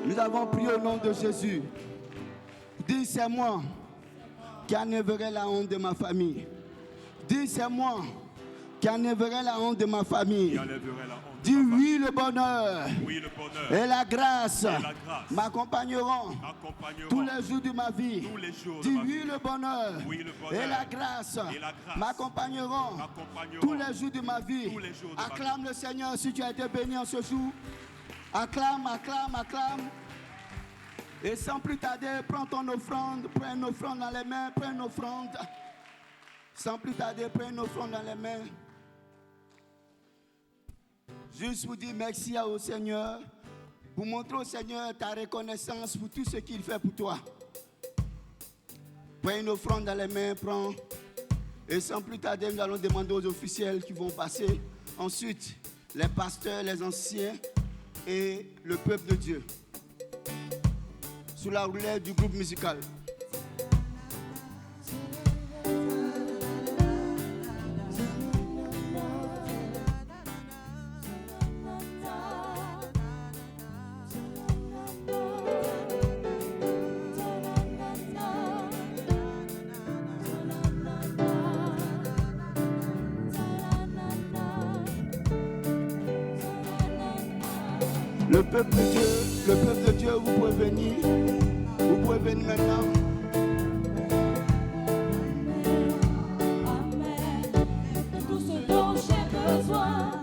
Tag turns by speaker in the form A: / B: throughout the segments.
A: Nous avons prié au nom de Jésus. Dis, c'est moi qui enlèverai la honte de ma famille. Dis, c'est moi qui enlèverai la honte de ma famille. Dis oui, le bonheur, et la grâce, m'accompagneront tous les jours de ma vie. Dis oui, le bonheur, et la grâce, m'accompagneront tous les jours de ma vie. Acclame le Seigneur si tu as été béni en ce jour. Acclame, acclame, acclame. Et sans plus tarder, prends ton offrande, prends une offrande dans les mains, prends une offrande. Sans plus tarder, prends une offrande dans les mains. Juste pour dire merci au Seigneur, pour montrer au Seigneur ta reconnaissance pour tout ce qu'il fait pour toi. Prends une offrande dans les mains, prends. Et sans plus tarder, nous allons demander aux officiels qui vont passer. Ensuite, les pasteurs, les anciens et le peuple de Dieu. Sous la roulette du groupe musical. Le peuple de Dieu, vous pouvez venir maintenant.
B: Amen. Tout ce dont j'ai besoin.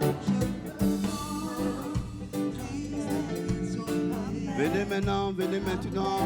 A: Venez maintenant, venez maintenant.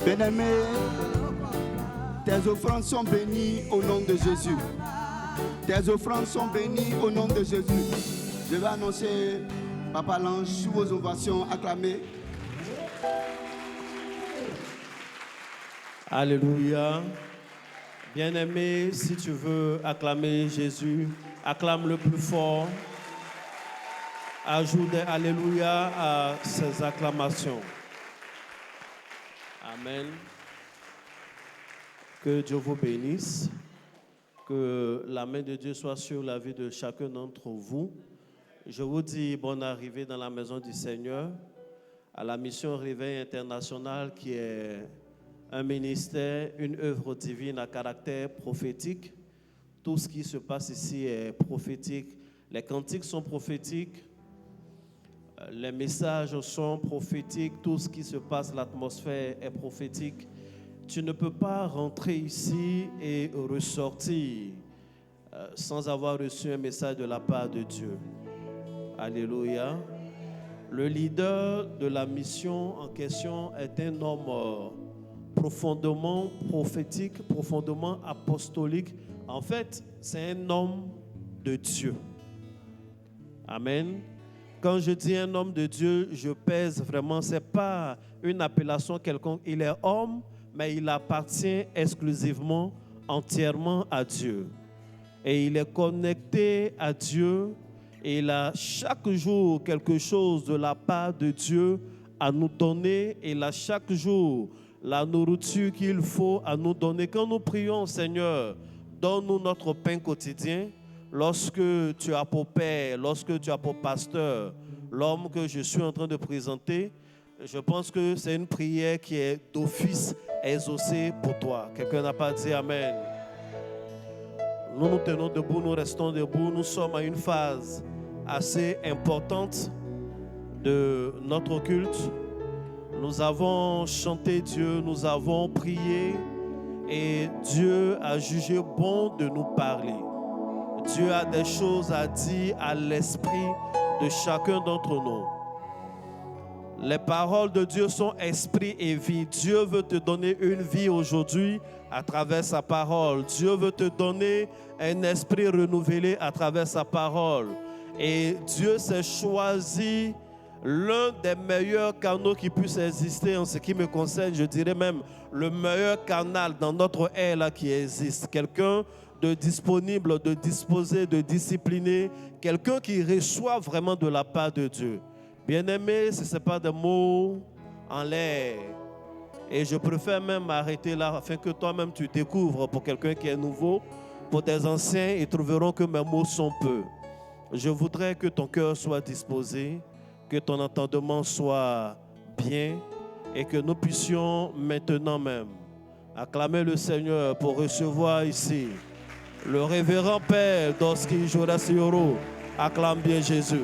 A: Bien-aimé, tes offrandes sont bénies au nom de Jésus. Tes offrandes sont bénies au nom de Jésus. Je vais annoncer Papa Lange sous vos ovations. Acclamez.
C: Alléluia. Bien-aimé, si tu veux acclamer Jésus, acclame le plus fort. Ajoute des Alléluia à ces acclamations. Amen. Que Dieu vous bénisse. Que la main de Dieu soit sur la vie de chacun d'entre vous. Je vous dis bonne arrivée dans la maison du Seigneur, à la mission Réveil International qui est un ministère, une œuvre divine à caractère prophétique. Tout ce qui se passe ici est prophétique. Les cantiques sont prophétiques. Les messages sont prophétiques, tout ce qui se passe, l'atmosphère est prophétique. Tu ne peux pas rentrer ici et ressortir sans avoir reçu un message de la part de Dieu. Alléluia. Le leader de la mission en question est un homme profondément prophétique, profondément apostolique. En fait, c'est un homme de Dieu. Amen. Quand je dis un homme de Dieu, je pèse vraiment, ce n'est pas une appellation quelconque. Il est homme, mais il appartient exclusivement, entièrement à Dieu. Et il est connecté à Dieu. Et il a chaque jour quelque chose de la part de Dieu à nous donner. Et il a chaque jour la nourriture qu'il faut à nous donner. Quand nous prions, Seigneur, donne-nous notre pain quotidien. Lorsque tu as pour père, lorsque tu as pour pasteur, l'homme que je suis en train de présenter, Je pense que c'est une prière qui est d'office exaucée pour toi. Quelqu'un n'a pas dit Amen. Nous nous tenons debout, nous restons debout. Nous sommes à une phase assez importante de notre culte. Nous avons chanté Dieu, nous avons prié et Dieu a jugé bon de nous parler. Dieu a des choses à dire à l'esprit de chacun d'entre nous. Les paroles de Dieu sont esprit et vie. Dieu veut te donner une vie aujourd'hui à travers sa parole. Dieu veut te donner un esprit renouvelé à travers sa parole. Et Dieu s'est choisi l'un des meilleurs canaux qui puisse exister en ce qui me concerne. Je dirais même le meilleur canal dans notre ère là qui existe. Quelqu'un de disponible, de disposé, de discipliné. Quelqu'un qui reçoit vraiment de la part de Dieu. Bien-aimé, ce n'est pas des mots en l'air. Et je préfère même m'arrêter là afin que toi-même tu découvres pour quelqu'un qui est nouveau. Pour tes anciens, ils trouveront que mes mots sont peu. Je voudrais que ton cœur soit disposé, que ton entendement soit bien et que nous puissions maintenant même acclamer le Seigneur pour recevoir ici le révérend Père Doski Jorasioro. Acclame bien Jésus.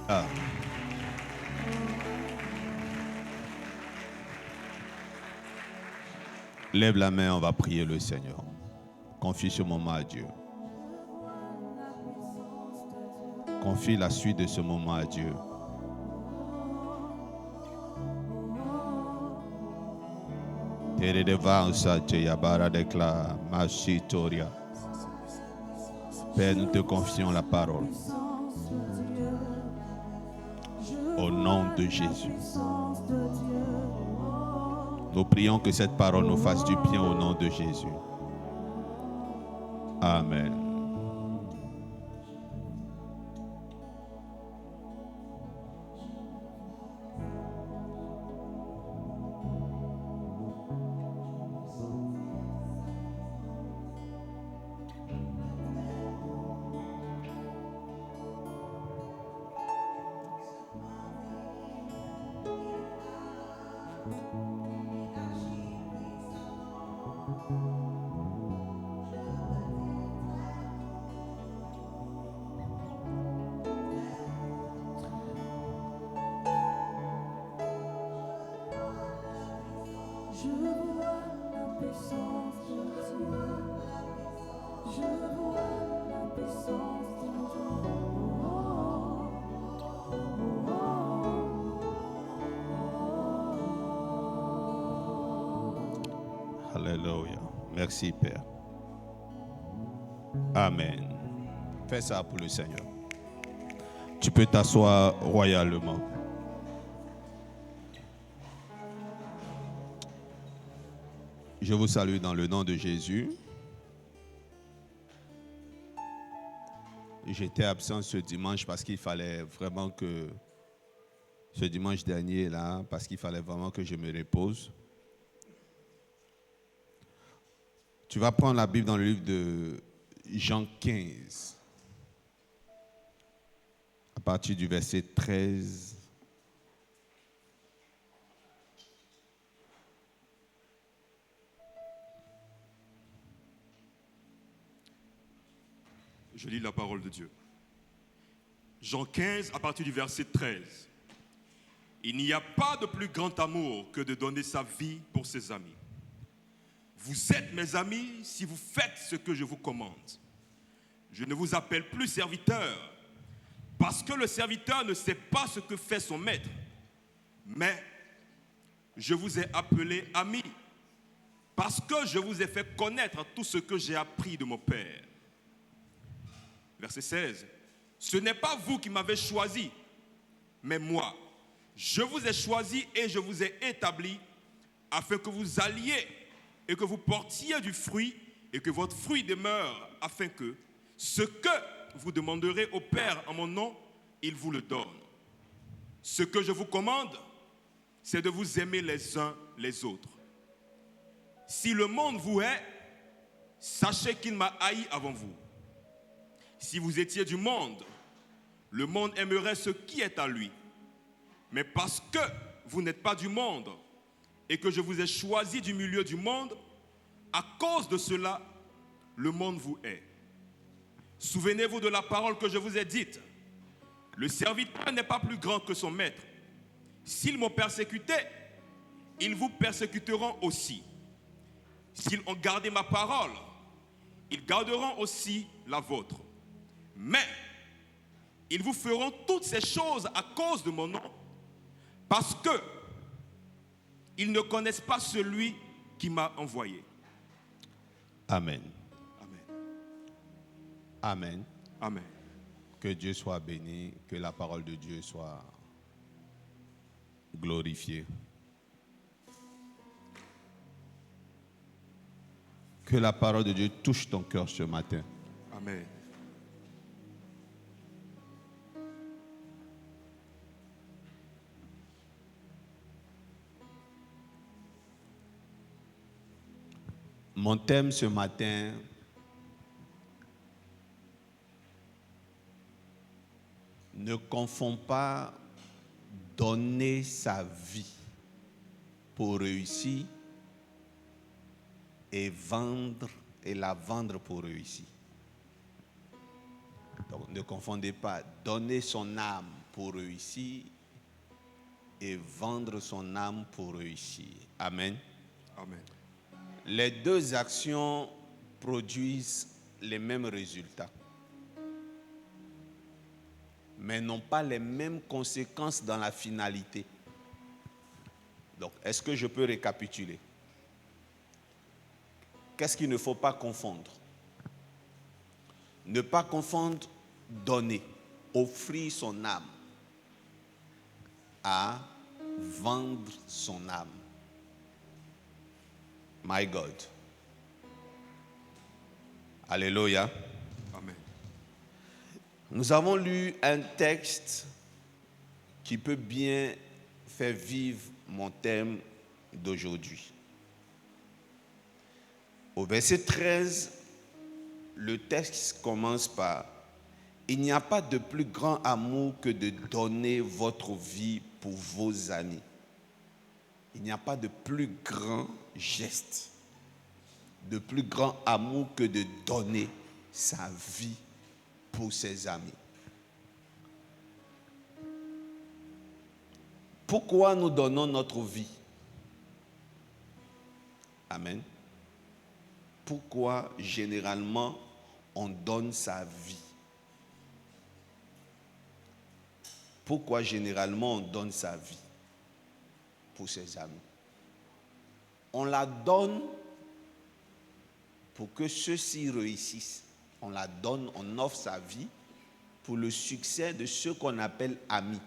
D: Ah. Lève la main, on va prier le Seigneur. Confie ce moment à Dieu. Confie la suite de ce moment à Dieu. Père, nous te confions la parole. Au nom de Jésus. Nous prions que cette parole nous fasse du bien au nom de Jésus. Amen.
B: Je vois la puissance de Dieu. Je vois la puissance de Dieu.
D: Alléluia. Merci Père. Amen. Fais ça pour le Seigneur. Tu peux t'asseoir royalement. Je vous salue dans le nom de Jésus. J'étais absent ce dimanche parce qu'il fallait vraiment que, ce dimanche dernier là, parce qu'il fallait vraiment que je me repose. Tu vas prendre la Bible dans le livre de Jean 15, à partir du verset 13.
E: Je lis la parole de Dieu. Jean 15, à partir du verset 13. Il n'y a pas de plus grand amour que de donner sa vie pour ses amis. Vous êtes mes amis si vous faites ce que je vous commande. Je ne vous appelle plus serviteur, parce que le serviteur ne sait pas ce que fait son maître. Mais je vous ai appelé amis, parce que je vous ai fait connaître tout ce que j'ai appris de mon Père. Verset 16. Ce n'est pas vous qui m'avez choisi, mais moi. Je vous ai choisi et je vous ai établi afin que vous alliez et que vous portiez du fruit et que votre fruit demeure, afin que ce que vous demanderez au Père en mon nom, il vous le donne. Ce que je vous commande, c'est de vous aimer les uns les autres. Si le monde vous hait, sachez qu'il m'a haï avant vous. Si vous étiez du monde, le monde aimerait ce qui est à lui. Mais parce que vous n'êtes pas du monde et que je vous ai choisi du milieu du monde, à cause de cela, le monde vous hait. Souvenez-vous de la parole que je vous ai dite. Le serviteur n'est pas plus grand que son maître. S'ils m'ont persécuté, ils vous persécuteront aussi. S'ils ont gardé ma parole, ils garderont aussi la vôtre. Mais ils vous feront toutes ces choses à cause de mon nom, parce que ils ne connaissent pas celui qui m'a envoyé.
D: Amen.
E: Amen.
D: Amen.
E: Amen.
D: Que Dieu soit béni, que la parole de Dieu soit glorifiée. Que la parole de Dieu touche ton cœur ce matin.
E: Amen.
D: Mon thème ce matin, ne confonds pas donner sa vie pour réussir et la vendre pour réussir. Donc ne confondez pas donner son âme pour réussir et vendre son âme pour réussir. Amen.
E: Amen.
D: Les deux actions produisent les mêmes résultats, mais n'ont pas les mêmes conséquences dans la finalité. Donc, est-ce que je peux récapituler? Qu'est-ce qu'il ne faut pas confondre? Ne pas confondre donner, offrir son âme, à vendre son âme. My God. Alléluia.
E: Amen.
D: Nous avons lu un texte qui peut bien faire vivre mon thème d'aujourd'hui. Au verset 13, le texte commence par « Il n'y a pas de plus grand amour que de donner votre vie pour vos amis. » Il n'y a pas de plus grand geste, de plus grand amour que de donner sa vie pour ses amis. Pourquoi nous donnons notre vie? Amen. Pourquoi généralement on donne sa vie? Pourquoi généralement on donne sa vie pour ses amis? On la donne pour que ceux-ci réussissent. On la donne, on offre sa vie pour le succès de ceux qu'on appelle amis.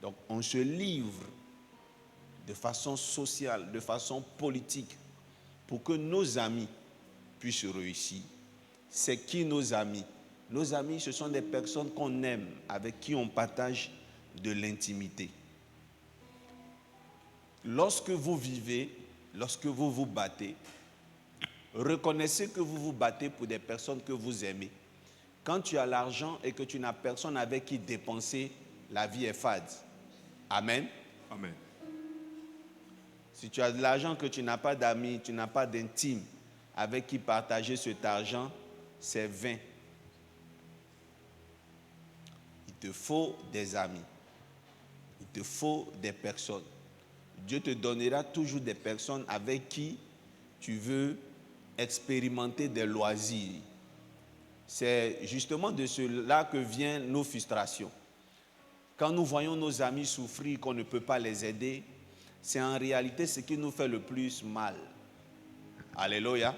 D: Donc on se livre de façon sociale, de façon politique, pour que nos amis puissent réussir. C'est qui nos amis? Nos amis, ce sont des personnes qu'on aime, avec qui on partage de l'intimité. Lorsque vous vivez, lorsque vous vous battez, reconnaissez que vous vous battez pour des personnes que vous aimez. Quand tu as l'argent et que tu n'as personne avec qui dépenser, la vie est fade. Amen.
E: Amen.
D: Si tu as de l'argent que tu n'as pas d'amis, tu n'as pas d'intime avec qui partager cet argent, c'est vain. Il te faut des amis. Il te faut des personnes. Dieu te donnera toujours des personnes avec qui tu veux expérimenter des loisirs. C'est justement de cela que viennent nos frustrations. Quand nous voyons nos amis souffrir, qu'on ne peut pas les aider, c'est en réalité ce qui nous fait le plus mal. Alléluia.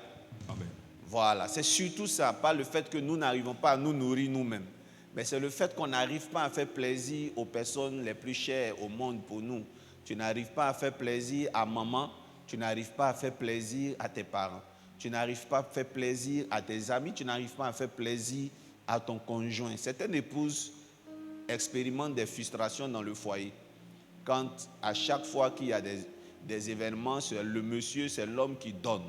E: Amen.
D: Voilà, c'est surtout ça, pas le fait que nous n'arrivons pas à nous nourrir nous-mêmes. Mais c'est le fait qu'on n'arrive pas à faire plaisir aux personnes les plus chères au monde pour nous. Tu n'arrives pas à faire plaisir à maman, tu n'arrives pas à faire plaisir à tes parents. Tu n'arrives pas à faire plaisir à tes amis, tu n'arrives pas à faire plaisir à ton conjoint. Certaines épouses expérimentent des frustrations dans le foyer. Quand à chaque fois qu'il y a des événements, c'est le monsieur, c'est l'homme qui donne,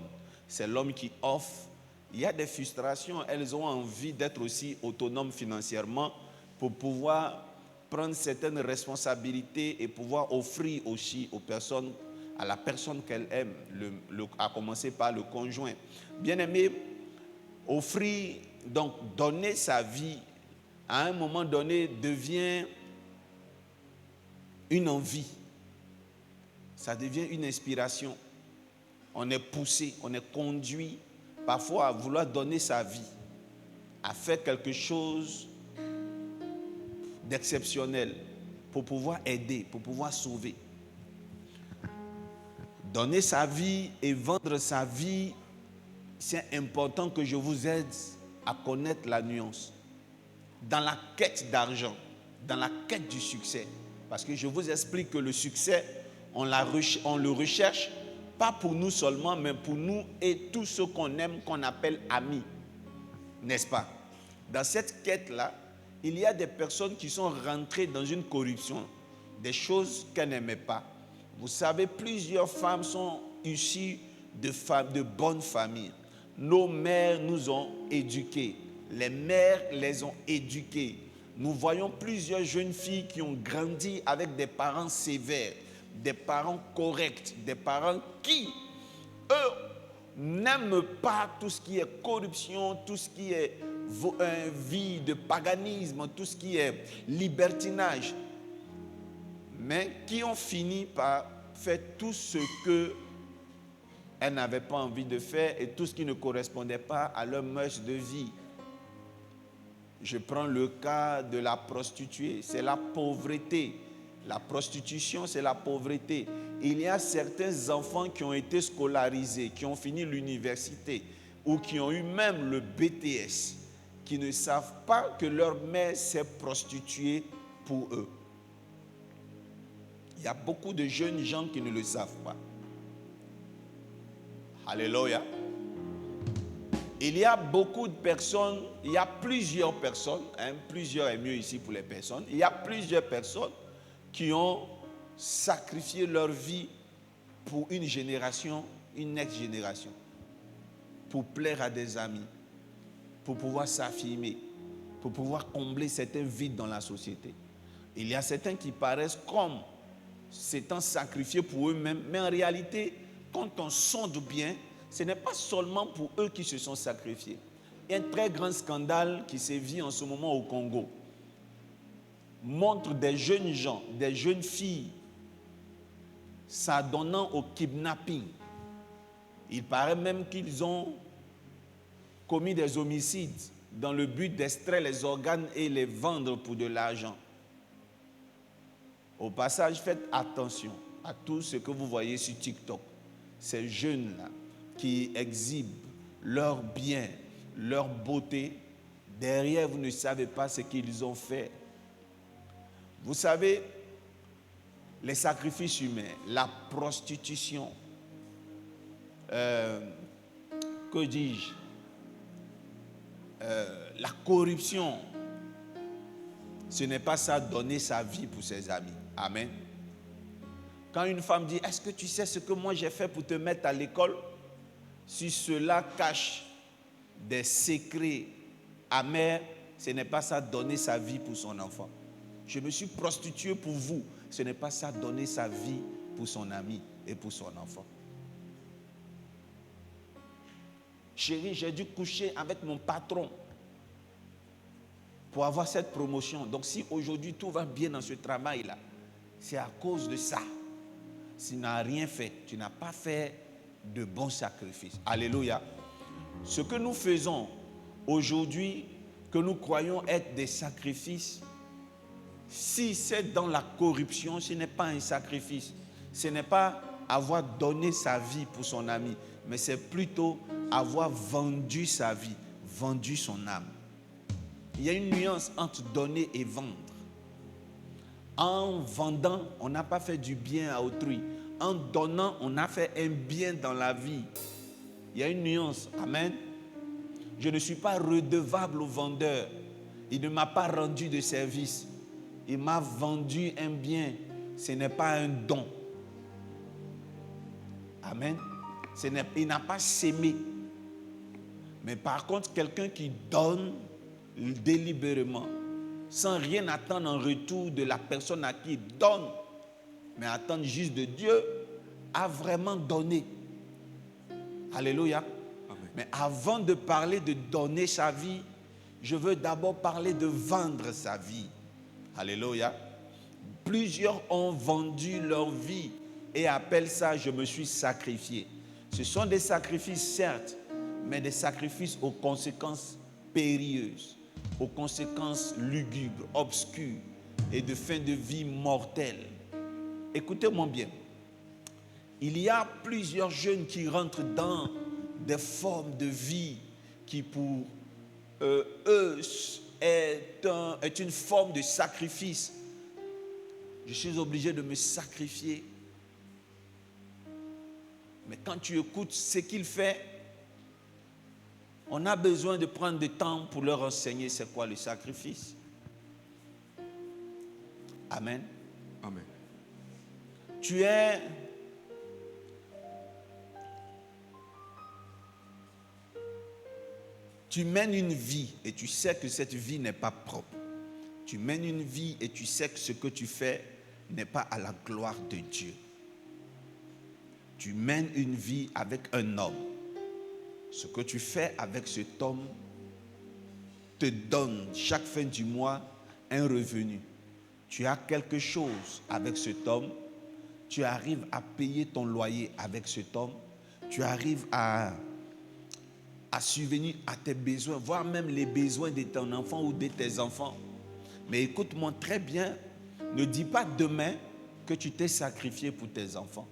D: c'est l'homme qui offre. Il y a des frustrations, elles ont envie d'être aussi autonomes financièrement pour pouvoir prendre certaines responsabilités et pouvoir offrir aussi aux personnes, à la personne qu'elles aiment, à commencer par le conjoint. Bien aimé, offrir, donc donner sa vie, à un moment donné, devient une envie. Ça devient une inspiration. On est poussé, on est conduit parfois à vouloir donner sa vie, à faire quelque chose d'exceptionnel pour pouvoir aider, pour pouvoir sauver. Donner sa vie et vendre sa vie, c'est important que je vous aide à connaître la nuance. Dans la quête d'argent, dans la quête du succès, parce que je vous explique que le succès, on le recherche pas pour nous seulement, mais pour nous et tous ceux qu'on aime, qu'on appelle amis. N'est-ce pas? Dans cette quête-là, il y a des personnes qui sont rentrées dans une corruption, des choses qu'elles n'aimaient pas. Vous savez, plusieurs femmes sont issues de bonnes familles. Nos mères nous ont éduqués. Les mères les ont éduquées. Nous voyons plusieurs jeunes filles qui ont grandi avec des parents sévères, des parents corrects, des parents qui, eux, n'aiment pas tout ce qui est corruption, tout ce qui est vie de paganisme, tout ce qui est libertinage, mais qui ont fini par faire tout ce qu'elles n'avaient pas envie de faire et tout ce qui ne correspondait pas à leur mœurs de vie. Je prends le cas de la prostituée, c'est la pauvreté. La prostitution, c'est la pauvreté. Il y a certains enfants qui ont été scolarisés, qui ont fini l'université ou qui ont eu même le BTS, qui ne savent pas que leur mère s'est prostituée pour eux. Il y a beaucoup de jeunes gens qui ne le savent pas. Alléluia. Il y a beaucoup de personnes, il y a plusieurs personnes, plusieurs est mieux ici pour les personnes, il y a plusieurs personnes qui ont sacrifié leur vie pour une génération, une next-génération, pour plaire à des amis, pour pouvoir s'affirmer, pour pouvoir combler certains vides dans la société. Il y a certains qui paraissent comme s'étant sacrifiés pour eux-mêmes, mais en réalité, quand on sonde bien, ce n'est pas seulement pour eux qui se sont sacrifiés. Il y a un très grand scandale qui sévit en ce moment au Congo. Montre des jeunes gens, des jeunes filles s'adonnant au kidnapping. Il paraît même qu'ils ont commis des homicides dans le but d'extraire les organes et les vendre pour de l'argent. Au passage, faites attention à tout ce que vous voyez sur TikTok. Ces jeunes-là qui exhibent leurs biens, leur beauté, derrière vous ne savez pas ce qu'ils ont fait. Vous savez, les sacrifices humains, la prostitution, que dis-je, la corruption, ce n'est pas ça donner sa vie pour ses amis. Amen. Quand une femme dit, est-ce que tu sais ce que moi j'ai fait pour te mettre à l'école? Si cela cache des secrets amers, ce n'est pas ça donner sa vie pour son enfant. Je me suis prostitué pour vous. Ce n'est pas ça donner sa vie pour son ami et pour son enfant. Chérie, j'ai dû coucher avec mon patron pour avoir cette promotion. Donc si aujourd'hui tout va bien dans ce travail-là, c'est à cause de ça. Si tu n'as rien fait, tu n'as pas fait de bons sacrifices. Alléluia. Ce que nous faisons aujourd'hui, que nous croyons être des sacrifices, si c'est dans la corruption, ce n'est pas un sacrifice. Ce n'est pas avoir donné sa vie pour son ami, mais c'est plutôt avoir vendu sa vie, vendu son âme. Il y a une nuance entre donner et vendre. En vendant, on n'a pas fait du bien à autrui. En donnant, on a fait un bien dans la vie. Il y a une nuance. Amen. Je ne suis pas redevable au vendeur. Il ne m'a pas rendu de service. Il m'a vendu un bien. Ce n'est pas un don. Amen. Il n'a pas sémé. Mais par contre, quelqu'un qui donne délibérément, sans rien attendre en retour de la personne à qui il donne, mais attendre juste de Dieu, a vraiment donné. Alléluia.
E: Amen.
D: Mais avant de parler de donner sa vie, je veux d'abord parler de vendre sa vie. Alléluia. Plusieurs ont vendu leur vie et appellent ça « je me suis sacrifié ». Ce sont des sacrifices, certes, mais des sacrifices aux conséquences périlleuses, aux conséquences lugubres, obscures et de fin de vie mortelle. Écoutez-moi bien. Il y a plusieurs jeunes qui rentrent dans des formes de vie qui pour eux est une forme de sacrifice. Je suis obligé de me sacrifier. Mais quand tu écoutes ce qu'il fait, on a besoin de prendre du temps pour leur enseigner c'est quoi le sacrifice. Amen.
E: Amen.
D: Tu mènes une vie et tu sais que cette vie n'est pas propre. Tu mènes une vie et tu sais que ce que tu fais n'est pas à la gloire de Dieu. Tu mènes une vie avec un homme. Ce que tu fais avec cet homme te donne chaque fin du mois un revenu. Tu as quelque chose avec cet homme. Tu arrives à payer ton loyer avec cet homme. Tu arrives à subvenir à tes besoins, voire même les besoins de ton enfant ou de tes enfants. Mais écoute-moi très bien, ne dis pas demain que tu t'es sacrifié pour tes enfants.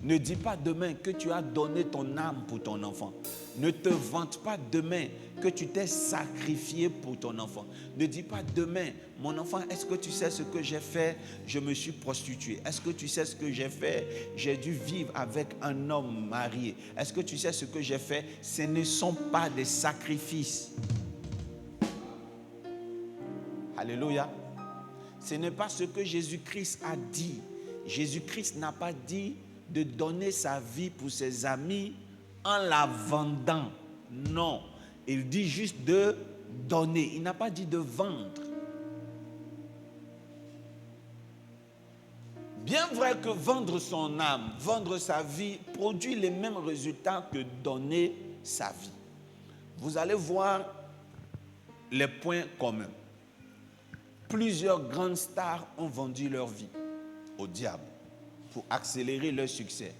D: Ne dis pas demain que tu as donné ton âme pour ton enfant. Ne te vante pas demain que tu t'es sacrifié pour ton enfant. Ne dis pas demain, mon enfant, est-ce que tu sais ce que j'ai fait? Je me suis prostitué. Est-ce que tu sais ce que j'ai fait? J'ai dû vivre avec un homme marié. Est-ce que tu sais ce que j'ai fait? Ce ne sont pas des sacrifices. Alléluia. Ce n'est pas ce que Jésus-Christ a dit. Jésus-Christ n'a pas dit de donner sa vie pour ses amis en la vendant. Non. Il dit juste de donner. Il n'a pas dit de vendre. Bien vrai que vendre son âme, vendre sa vie, produit les mêmes résultats que donner sa vie. Vous allez voir les points communs. Plusieurs grandes stars ont vendu leur vie au diable pour accélérer leur succès.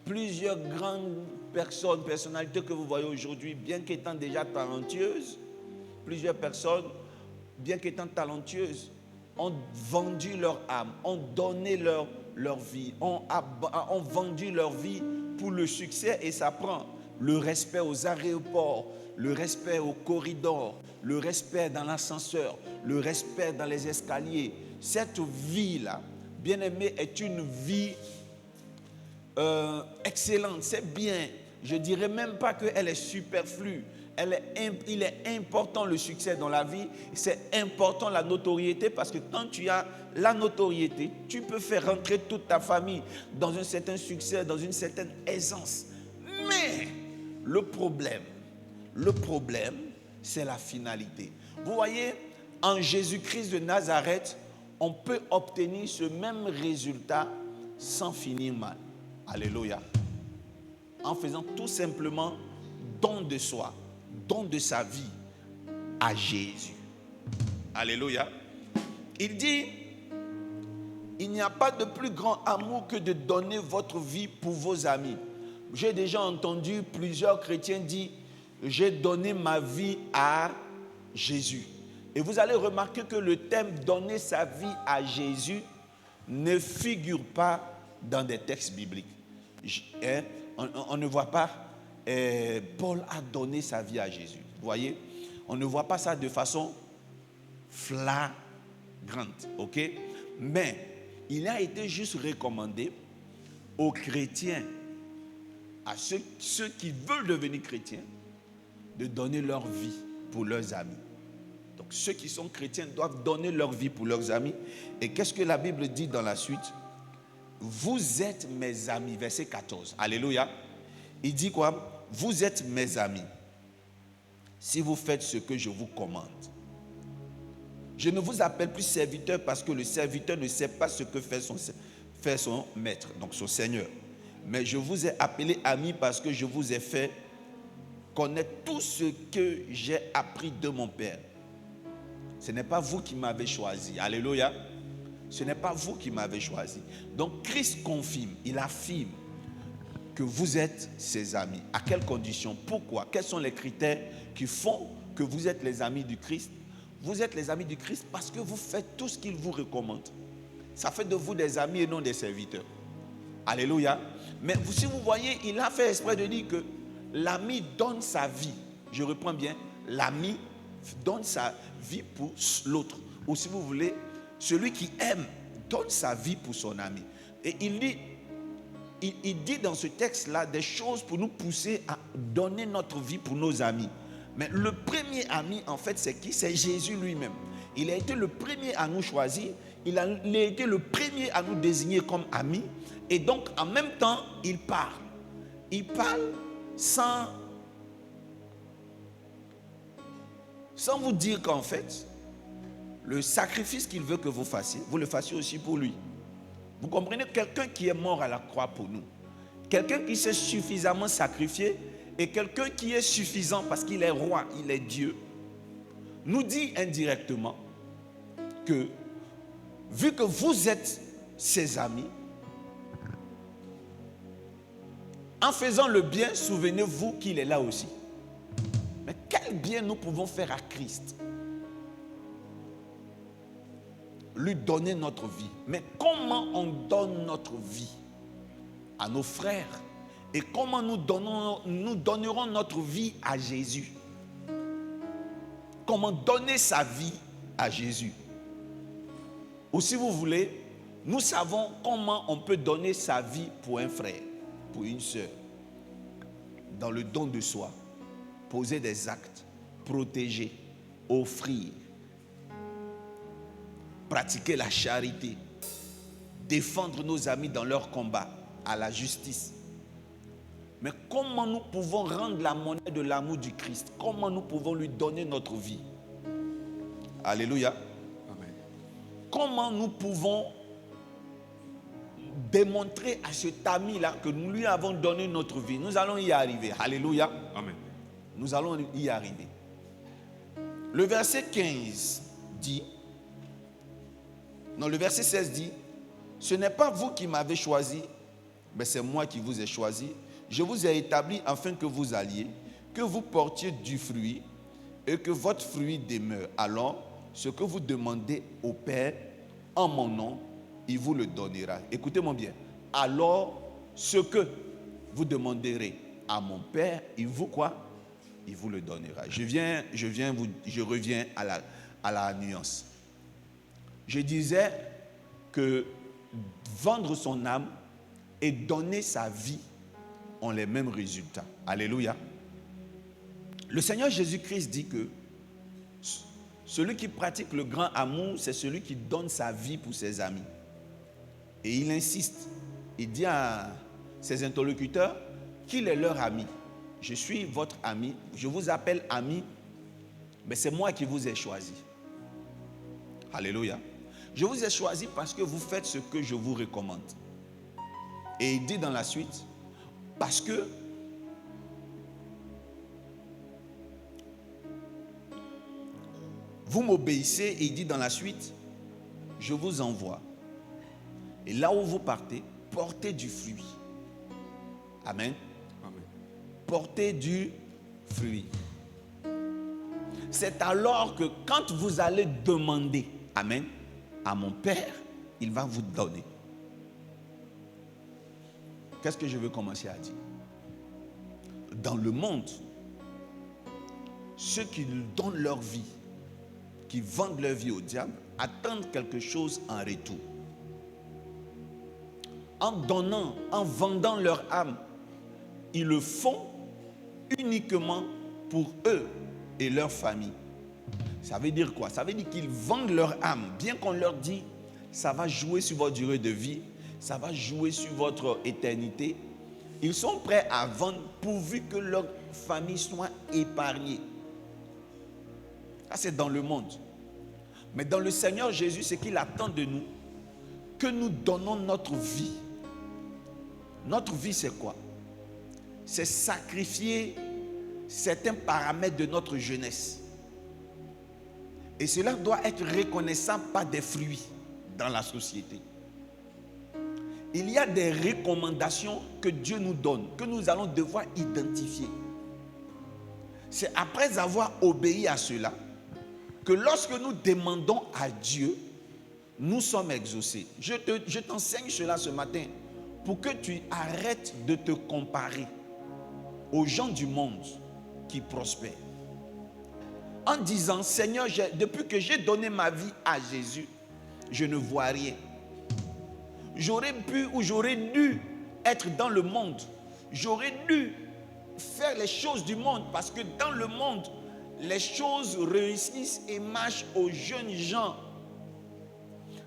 D: Plusieurs grandes personnalités que vous voyez aujourd'hui, bien qu'étant déjà talentueuses, plusieurs personnes, bien qu'étant talentueuses, ont vendu leur âme, ont donné leur vie, ont vendu leur vie pour le succès, et ça prend le respect aux aéroports, le respect aux corridors, le respect dans l'ascenseur, le respect dans les escaliers. Cette vie-là, bien-aimé, est une vie excellente, c'est bien. Je ne dirais même pas qu'elle est superflue. Il est important le succès dans la vie, c'est important la notoriété, parce que quand tu as la notoriété, tu peux faire rentrer toute ta famille dans un certain succès, dans une certaine aisance. Mais le problème, c'est la finalité. Vous voyez, en Jésus-Christ de Nazareth, on peut obtenir ce même résultat sans finir mal. Alléluia. En faisant tout simplement don de soi, don de sa vie à Jésus. Alléluia. Il dit, il n'y a pas de plus grand amour que de donner votre vie pour vos amis. J'ai déjà entendu plusieurs chrétiens dire, j'ai donné ma vie à Jésus. Et vous allez remarquer que le thème donner sa vie à Jésus ne figure pas dans des textes bibliques. On ne voit pas Paul a donné sa vie à Jésus. Vous voyez, on ne voit pas ça de façon flagrante, ok? Mais il a été juste recommandé aux chrétiens, à ceux qui veulent devenir chrétiens, de donner leur vie pour leurs amis. Donc ceux qui sont chrétiens doivent donner leur vie pour leurs amis. Et qu'est-ce que la Bible dit dans la suite? vous êtes mes amis. Verset 14. Alléluia. Il dit quoi? Vous êtes mes amis si vous faites ce que je vous commande. Je ne vous appelle plus serviteur parce que le serviteur ne sait pas ce que fait son maître, donc son Seigneur. Mais je vous ai appelé amis parce que je vous ai fait connaître tout ce que j'ai appris de mon Père. Ce n'est pas vous qui m'avez choisi. Alléluia. Ce n'est pas vous qui m'avez choisi. Donc Christ confirme, il affirme que vous êtes ses amis. À quelles conditions? Pourquoi? Quels sont les critères qui font que vous êtes les amis du Christ? Vous êtes les amis du Christ parce que vous faites tout ce qu'il vous recommande. Ça fait de vous des amis et non des serviteurs. Alléluia. Mais si vous voyez, il a fait exprès de dire que l'ami donne sa vie. Je reprends bien. L'ami donne sa vie pour l'autre. Ou si vous voulez, celui qui aime donne sa vie pour son ami. Et il dit dans ce texte-là des choses pour nous pousser à donner notre vie pour nos amis. Mais le premier ami, en fait, c'est qui? C'est Jésus lui-même. Il a été le premier à nous choisir. Il a été le premier à nous désigner comme amis. Et donc, en même temps, il parle. Il parle sans vous dire qu'en fait, le sacrifice qu'il veut que vous fassiez, vous le fassiez aussi pour lui. Vous comprenez? Quelqu'un qui est mort à la croix pour nous. Quelqu'un qui s'est suffisamment sacrifié et quelqu'un qui est suffisant parce qu'il est roi, il est Dieu, nous dit indirectement que, vu que vous êtes ses amis, en faisant le bien, souvenez-vous qu'il est là aussi. Mais quel bien nous pouvons faire à Christ? Lui donner notre vie. Mais comment on donne notre vie à nos frères? Et comment nous donnerons notre vie à Jésus? Comment donner sa vie à Jésus? Ou si vous voulez, nous savons comment on peut donner sa vie pour un frère, pour une sœur. Dans le don de soi, poser des actes, protéger, offrir, pratiquer la charité, défendre nos amis dans leur combat à la justice. Mais comment nous pouvons rendre la monnaie de l'amour du Christ? Comment nous pouvons lui donner notre vie? Alléluia.
E: Amen.
D: Comment nous pouvons démontrer à cet ami-là que nous lui avons donné notre vie? Nous allons y arriver. Alléluia.
E: Amen.
D: Nous allons y arriver. Le verset 15 dit, non, le verset 16 dit, ce n'est pas vous qui m'avez choisi, mais c'est moi qui vous ai choisi. Je vous ai établi afin que vous alliez, que vous portiez du fruit et que votre fruit demeure. Alors, ce que vous demandez au Père en mon nom, il vous le donnera. Écoutez-moi bien. Alors, ce que vous demanderez à mon Père, il vous quoi? Il vous le donnera. Je reviens à la nuance. Je disais que vendre son âme et donner sa vie ont les mêmes résultats. Alléluia. Le Seigneur Jésus-Christ dit que celui qui pratique le grand amour, c'est celui qui donne sa vie pour ses amis. Et il insiste. Il dit à ses interlocuteurs qu'il est leur ami. Je suis votre ami, je vous appelle ami, mais c'est moi qui vous ai choisi. Alléluia. Je vous ai choisi parce que vous faites ce que je vous recommande. Et il dit dans la suite, parce que vous m'obéissez, et il dit dans la suite, je vous envoie. Et là où vous partez, portez du fruit. Amen.
E: Amen.
D: Portez du fruit. C'est alors que quand vous allez demander, amen, à mon Père, il va vous donner. Qu'est-ce que je veux commencer à dire? Dans le monde, ceux qui donnent leur vie, qui vendent leur vie au diable, attendent quelque chose en retour. En donnant, en vendant leur âme, ils le font uniquement pour eux et leur famille. Ça veut dire quoi? Ça veut dire qu'ils vendent leur âme, bien qu'on leur dit ça va jouer sur votre durée de vie, ça va jouer sur votre éternité. Ils sont prêts à vendre pourvu que leur famille soit épargnée. Ça, c'est dans le monde. Mais dans le Seigneur Jésus, ce qu'il attend de nous, que nous donnons notre vie. Notre vie, c'est quoi? C'est sacrifier certains paramètres de notre jeunesse. Et cela doit être reconnaissable par des fruits dans la société. Il y a des recommandations que Dieu nous donne, que nous allons devoir identifier. C'est après avoir obéi à cela que lorsque nous demandons à Dieu, nous sommes exaucés. Je t'enseigne cela ce matin pour que tu arrêtes de te comparer aux gens du monde qui prospèrent. En disant, Seigneur, depuis que j'ai donné ma vie à Jésus, je ne vois rien. J'aurais pu ou j'aurais dû être dans le monde. J'aurais dû faire les choses du monde parce que dans le monde, les choses réussissent et marchent aux jeunes gens.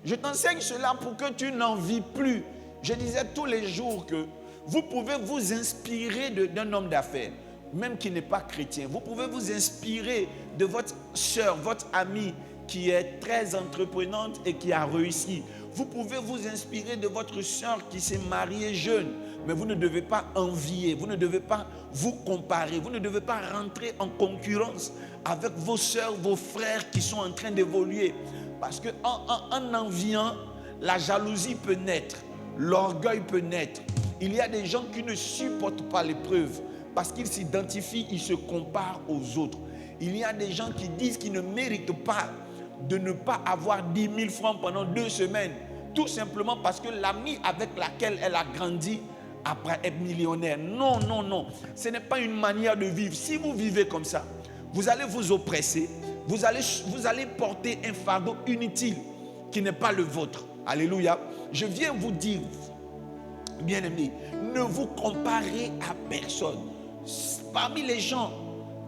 D: Je t'enseigne cela pour que tu n'en vis plus. Je disais tous les jours que vous pouvez vous inspirer d'un homme d'affaires, même qui n'est pas chrétien. Vous pouvez vous inspirer de votre soeur, votre amie qui est très entreprenante et qui a réussi. Vous pouvez vous inspirer de votre soeur qui s'est mariée jeune, mais vous ne devez pas envier, vous ne devez pas vous comparer, vous ne devez pas rentrer en concurrence avec vos soeurs, vos frères qui sont en train d'évoluer. Parce qu'en enviant, la jalousie peut naître, l'orgueil peut naître. Il y a des gens qui ne supportent pas l'épreuve parce qu'ils s'identifient, ils se comparent aux autres. Il y a des gens qui disent qu'ils ne méritent pas de ne pas avoir 10 000 francs pendant 2 semaines. Tout simplement parce que l'amie avec laquelle elle a grandi après être millionnaire. Non, non, non. Ce n'est pas une manière de vivre. Si vous vivez comme ça, vous allez vous oppresser. Vous allez porter un fardeau inutile qui n'est pas le vôtre. Alléluia. Je viens vous dire, bien-aimés, ne vous comparez à personne. Parmi les gens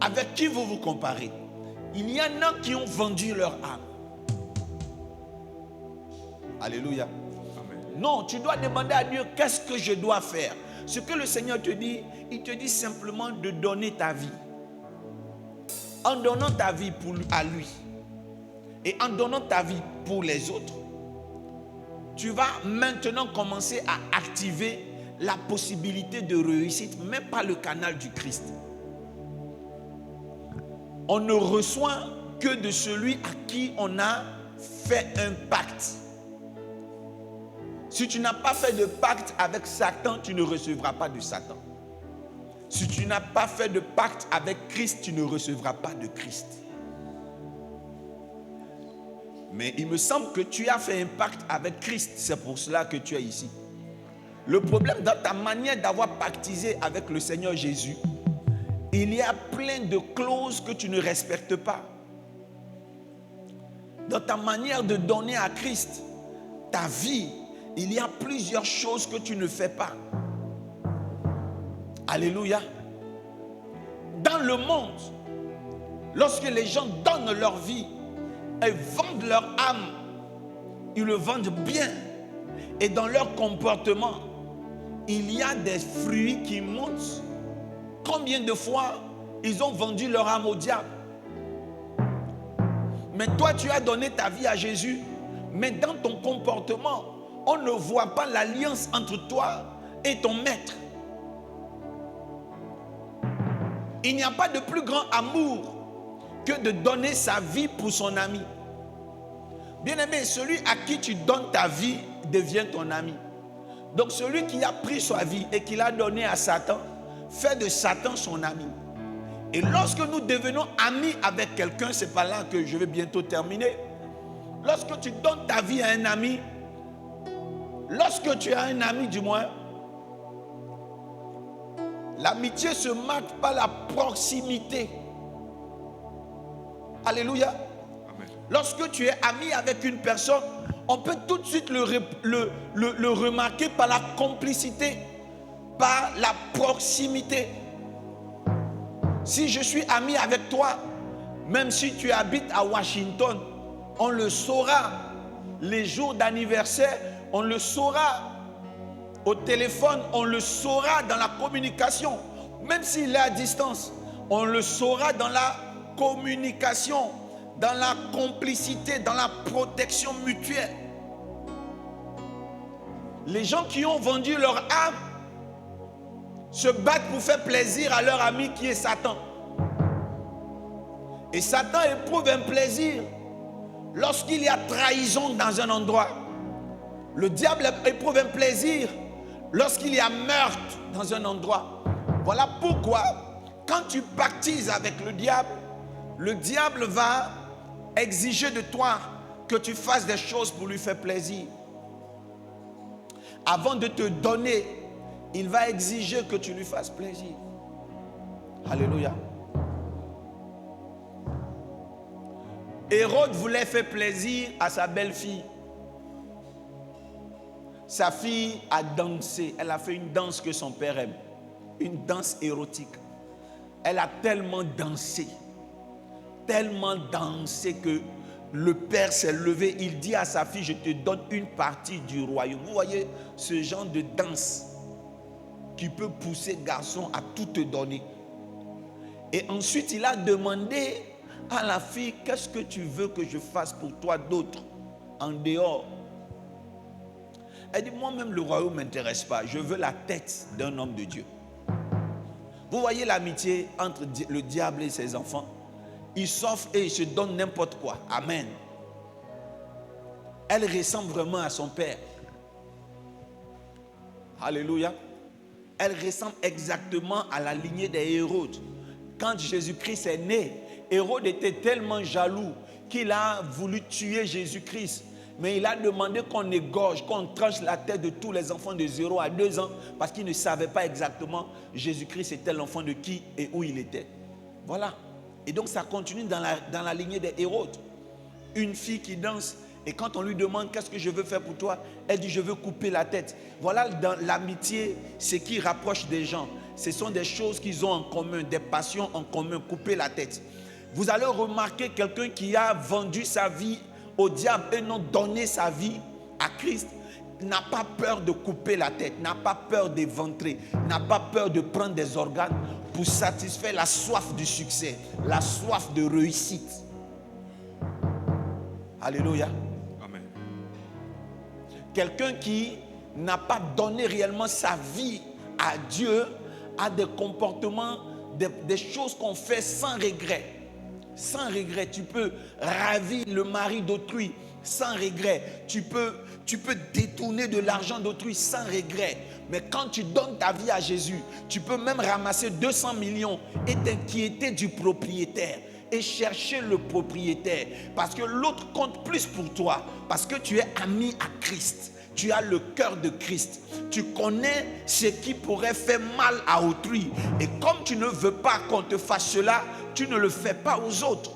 D: avec qui vous vous comparez, il y en a qui ont vendu leur âme. Alléluia. Amen. Non, tu dois demander à Dieu, qu'est-ce que je dois faire? Ce que le Seigneur te dit, il te dit simplement de donner ta vie. En donnant ta vie à lui et en donnant ta vie pour les autres, tu vas maintenant commencer à activer la possibilité de réussite, mais par le canal du Christ. On ne reçoit que de celui à qui on a fait un pacte. Si tu n'as pas fait de pacte avec Satan, tu ne recevras pas de Satan. Si tu n'as pas fait de pacte avec Christ, tu ne recevras pas de Christ. Mais il me semble que tu as fait un pacte avec Christ, c'est pour cela que tu es ici. Le problème dans ta manière d'avoir pactisé avec le Seigneur Jésus, il y a plein de clauses que tu ne respectes pas. Dans ta manière de donner à Christ ta vie, il y a plusieurs choses que tu ne fais pas. Alléluia. Dans le monde, lorsque les gens donnent leur vie et vendent leur âme, ils le vendent bien. Et dans leur comportement, il y a des fruits qui montent. Combien de fois ils ont vendu leur âme au diable? Mais toi, tu as donné ta vie à Jésus. Mais dans ton comportement, on ne voit pas l'alliance entre toi et ton maître. Il n'y a pas de plus grand amour que de donner sa vie pour son ami. Bien-aimé, celui à qui tu donnes ta vie devient ton ami. Donc celui qui a pris sa vie et qui l'a donné à Satan, fait de Satan son ami. Et lorsque nous devenons amis avec quelqu'un, c'est par là que je vais bientôt terminer. Lorsque tu donnes ta vie à un ami, lorsque tu as un ami du moins, l'amitié se marque par la proximité. Alléluia. Amen. Lorsque tu es ami avec une personne, on peut tout de suite le remarquer par la complicité, par la proximité. Si je suis ami avec toi, même si tu habites à Washington, on le saura. Les jours d'anniversaire, on le saura. au téléphone, on le saura dans la communication. Même s'il est à distance, on le saura dans la communication, dans la complicité, dans la protection mutuelle. Les gens qui ont vendu leur âme se battent pour faire plaisir à leur ami qui est Satan. Et Satan éprouve un plaisir lorsqu'il y a trahison dans un endroit. Le diable éprouve un plaisir lorsqu'il y a meurtre dans un endroit. Voilà pourquoi, quand tu pactises avec le diable va exiger de toi que tu fasses des choses pour lui faire plaisir. Avant de te donner, il va exiger que tu lui fasses plaisir. Alléluia. Hérode voulait faire plaisir à sa belle-fille. Sa fille a dansé. Elle a fait une danse que son père aime. Une danse érotique. Elle a tellement dansé que le père s'est levé. Il dit à sa fille, je te donne une partie du royaume. Vous voyez ce genre de danse qui peut pousser garçon à tout te donner. Et ensuite, il a demandé à la fille, qu'est-ce que tu veux que je fasse pour toi d'autre en dehors? Elle dit, moi-même le royaume ne m'intéresse pas, je veux la tête d'un homme de Dieu. Vous voyez l'amitié entre le diable et ses enfants? Ils s'offrent et ils se donnent n'importe quoi. Amen. Elle ressemble vraiment à son père. Alléluia. Elle ressemble exactement à la lignée des Hérodes. Quand Jésus-Christ est né, Hérode était tellement jaloux qu'il a voulu tuer Jésus-Christ. Mais il a demandé qu'on égorge, qu'on tranche la tête de tous les enfants de 0 à 2 ans parce qu'il ne savait pas exactement Jésus-Christ était l'enfant de qui et où il était. Voilà. Et donc ça continue dans la lignée des Hérodes. Une fille qui danse et quand on lui demande qu'est-ce que je veux faire pour toi, elle dit je veux couper la tête. Voilà, dans l'amitié, ce qui rapproche des gens. Ce sont des choses qu'ils ont en commun, des passions en commun, couper la tête. Vous allez remarquer quelqu'un qui a vendu sa vie au diable et non donné sa vie à Christ, n'a pas peur de couper la tête, n'a pas peur d'éventrer, n'a pas peur de prendre des organes pour satisfaire la soif du succès, la soif de réussite. Alléluia. Amen. Quelqu'un qui n'a pas donné réellement sa vie à Dieu a des comportements, des choses qu'on fait sans regret. Sans regret, tu peux ravir le mari d'autrui sans regret. Tu peux détourner de l'argent d'autrui sans regret. Mais quand tu donnes ta vie à Jésus, tu peux même ramasser 200 millions et t'inquiéter du propriétaire et chercher le propriétaire. Parce que l'autre compte plus pour toi. Parce que tu es ami à Christ. Tu as le cœur de Christ. Tu connais ce qui pourrait faire mal à autrui. Et comme tu ne veux pas qu'on te fasse cela, tu ne le fais pas aux autres.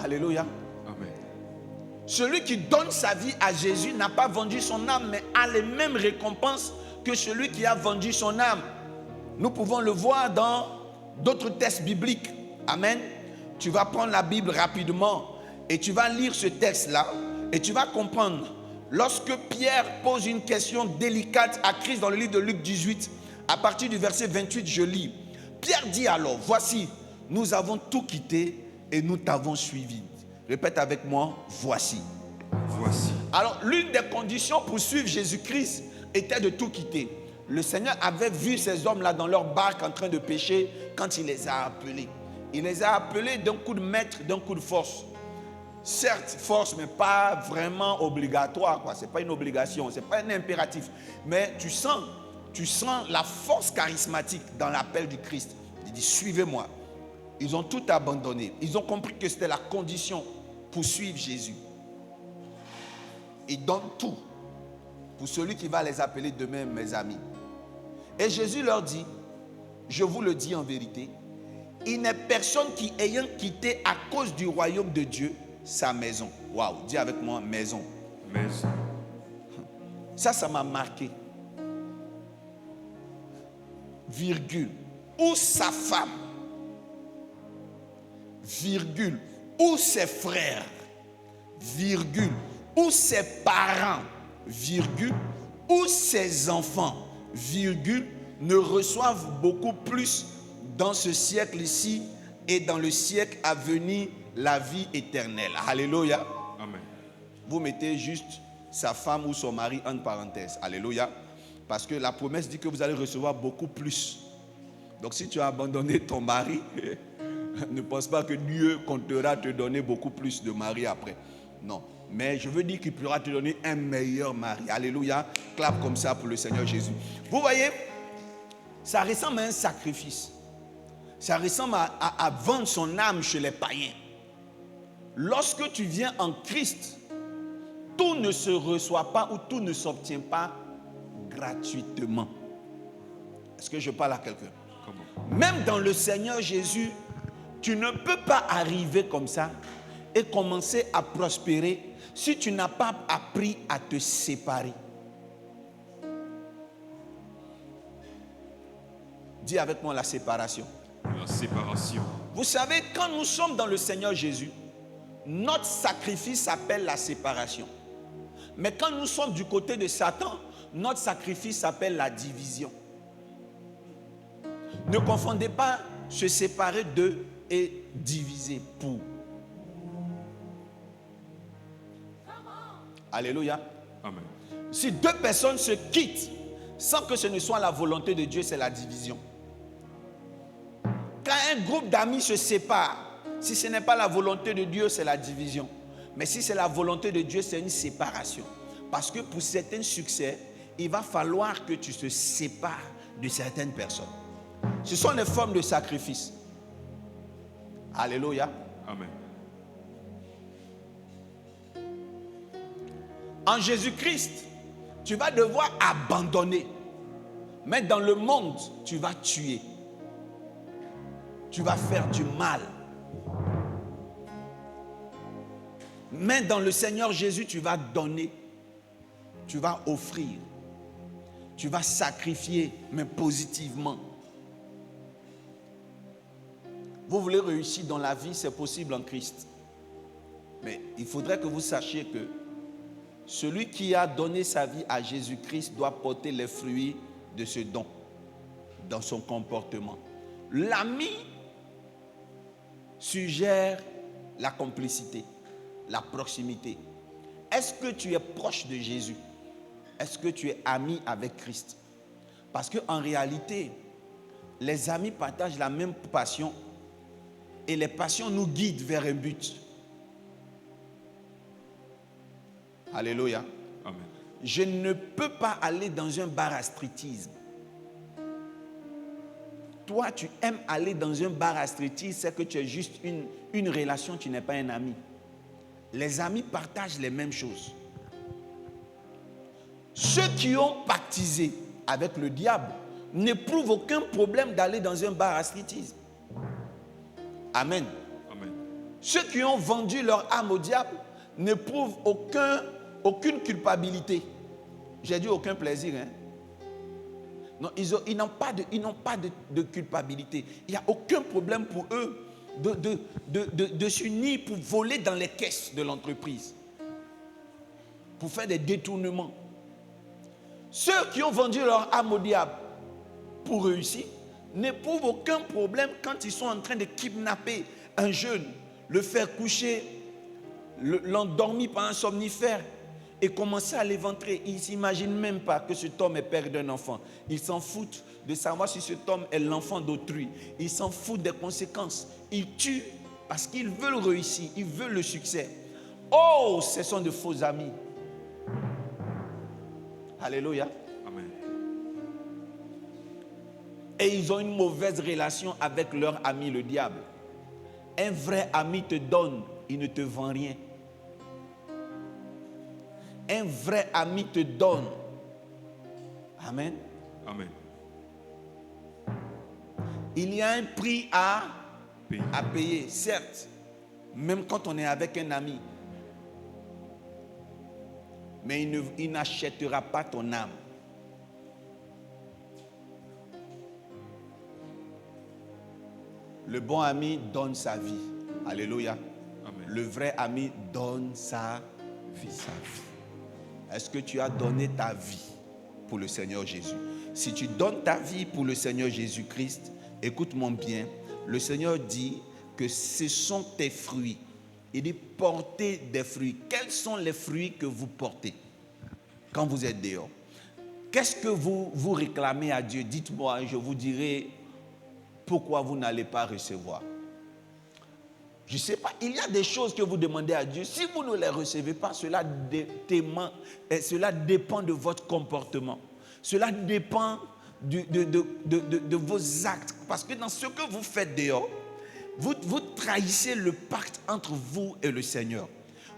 D: Alléluia. Amen. Celui qui donne sa vie à Jésus n'a pas vendu son âme, mais a les mêmes récompenses que celui qui a vendu son âme. Nous pouvons le voir dans d'autres textes bibliques. Amen. Tu vas prendre la Bible rapidement et tu vas lire ce texte-là et tu vas comprendre. Lorsque Pierre pose une question délicate à Christ dans le livre de Luc 18, à partir du verset 28, je lis. Pierre dit alors, voici, nous avons tout quitté et nous t'avons suivi. Répète avec moi, voici. Voici. Alors, l'une des conditions pour suivre Jésus-Christ était de tout quitter. Le Seigneur avait vu ces hommes-là dans leur barque en train de pêcher quand il les a appelés. Il les a appelés d'un coup de maître, d'un coup de force. Certes, force, mais pas vraiment obligatoire, quoi. Ce n'est pas une obligation, ce n'est pas un impératif. Mais tu sens la force charismatique dans l'appel du Christ. Il dit, suivez-moi. Ils ont tout abandonné. Ils ont compris que c'était la condition pour suivre Jésus. Ils donnent tout pour celui qui va les appeler demain, mes amis. Et Jésus leur dit, je vous le dis en vérité, il n'est personne qui, ayant quitté à cause du royaume de Dieu, sa maison. Waouh, dis avec moi, maison. Maison. Ça m'a marqué. Virgule. Ou sa femme. Virgule. Ou ses frères. Virgule. ou ses parents, virgule, ou ses enfants, virgule, ne reçoivent beaucoup plus dans ce siècle-ci et dans le siècle à venir la vie éternelle. Alléluia.
E: Amen.
D: Vous mettez juste sa femme ou son mari en parenthèse. Alléluia. Parce que la promesse dit que vous allez recevoir beaucoup plus. Donc si tu as abandonné ton mari, ne pense pas que Dieu comptera te donner beaucoup plus de mari après. Non. Mais je veux dire qu'il pourra te donner un meilleur mari. Alléluia. Clap comme ça pour le Seigneur Jésus. Vous voyez, ça ressemble à un sacrifice. Ça ressemble à vendre son âme chez les païens. Lorsque tu viens en Christ, tout ne se reçoit pas ou tout ne s'obtient pas gratuitement. Est-ce que je parle à quelqu'un?
E: Comment?
D: Même dans le Seigneur Jésus, tu ne peux pas arriver comme ça et commencer à prospérer si tu n'as pas appris à te séparer. Dis avec moi la séparation.
E: La séparation.
D: Vous savez, quand nous sommes dans le Seigneur Jésus, notre sacrifice s'appelle la séparation. Mais quand nous sommes du côté de Satan, notre sacrifice s'appelle la division. Ne confondez pas se séparer d'eux et diviser pour. Alléluia.
E: Amen.
D: Si deux personnes se quittent sans que ce ne soit la volonté de Dieu, c'est la division. Quand un groupe d'amis se sépare, si ce n'est pas la volonté de Dieu, c'est la division. Mais si c'est la volonté de Dieu, c'est une séparation. Parce que pour certains succès, il va falloir que tu te sépares de certaines personnes. Ce sont des formes de sacrifice. Alléluia.
E: Amen.
D: En Jésus-Christ, tu vas devoir abandonner. Mais dans le monde, tu vas tuer. Tu vas faire du mal. Mais dans le Seigneur Jésus, tu vas donner. Tu vas offrir. Tu vas sacrifier, mais positivement. Vous voulez réussir dans la vie, c'est possible en Christ. Mais il faudrait que vous sachiez que celui qui a donné sa vie à Jésus-Christ doit porter les fruits de ce don dans son comportement. L'ami suggère la complicité, la proximité. Est-ce que tu es proche de Jésus? Est-ce que tu es ami avec Christ? Parce qu'en réalité, les amis partagent la même passion et les passions nous guident vers un but. Alléluia.
E: Amen.
D: Je ne peux pas aller dans un bar à striptease. Toi, tu aimes aller dans un bar à striptease, c'est que tu es juste une relation, tu n'es pas un ami. Les amis partagent les mêmes choses. Ceux qui ont pactisé avec le diable n'éprouvent aucun problème d'aller dans un bar à striptease. Amen.
E: Amen.
D: Ceux qui ont vendu leur âme au diable n'éprouvent aucune culpabilité. J'ai dit aucun plaisir. Hein? Non, ils n'ont pas de culpabilité. Il n'y a aucun problème pour eux de s'unir pour voler dans les caisses de l'entreprise. Pour faire des détournements. Ceux qui ont vendu leur âme au diable pour réussir n'éprouvent aucun problème quand ils sont en train de kidnapper un jeune, le faire coucher, l'endormir par un somnifère et commencer à l'éventrer. Ils ne s'imaginent même pas que cet homme est père d'un enfant. Ils s'en foutent de savoir si cet homme est l'enfant d'autrui. Ils s'en foutent des conséquences. Ils tuent parce qu'ils veulent réussir, ils veulent le succès. Oh, ce sont de faux amis. Alléluia.
E: Amen.
D: Et ils ont une mauvaise relation avec leur ami le diable. Un vrai ami te donne, il ne te vend rien. Un vrai ami te donne. Amen.
E: Amen.
D: Il y a un prix à
E: Payer.
D: payer, certes. Même quand on est avec un ami. Mais il n'achètera pas ton âme. Le bon ami donne sa vie. Alléluia.
E: Amen.
D: Le vrai ami donne sa
C: vie.
D: Sa vie. Est-ce que tu as donné ta vie pour le Seigneur Jésus? Si tu donnes ta vie pour le Seigneur Jésus-Christ, écoute-moi bien, le Seigneur dit que ce sont tes fruits. Il dit portez des fruits. Quels sont les fruits que vous portez quand vous êtes dehors? Qu'est-ce que vous réclamez à Dieu? Dites-moi, je vous dirai pourquoi vous n'allez pas recevoir. Je ne sais pas, il y a des choses que vous demandez à Dieu. Si vous ne les recevez pas, cela dépend de votre comportement. Cela dépend de vos actes. Parce que dans ce que vous faites dehors, vous trahissez le pacte entre vous et le Seigneur.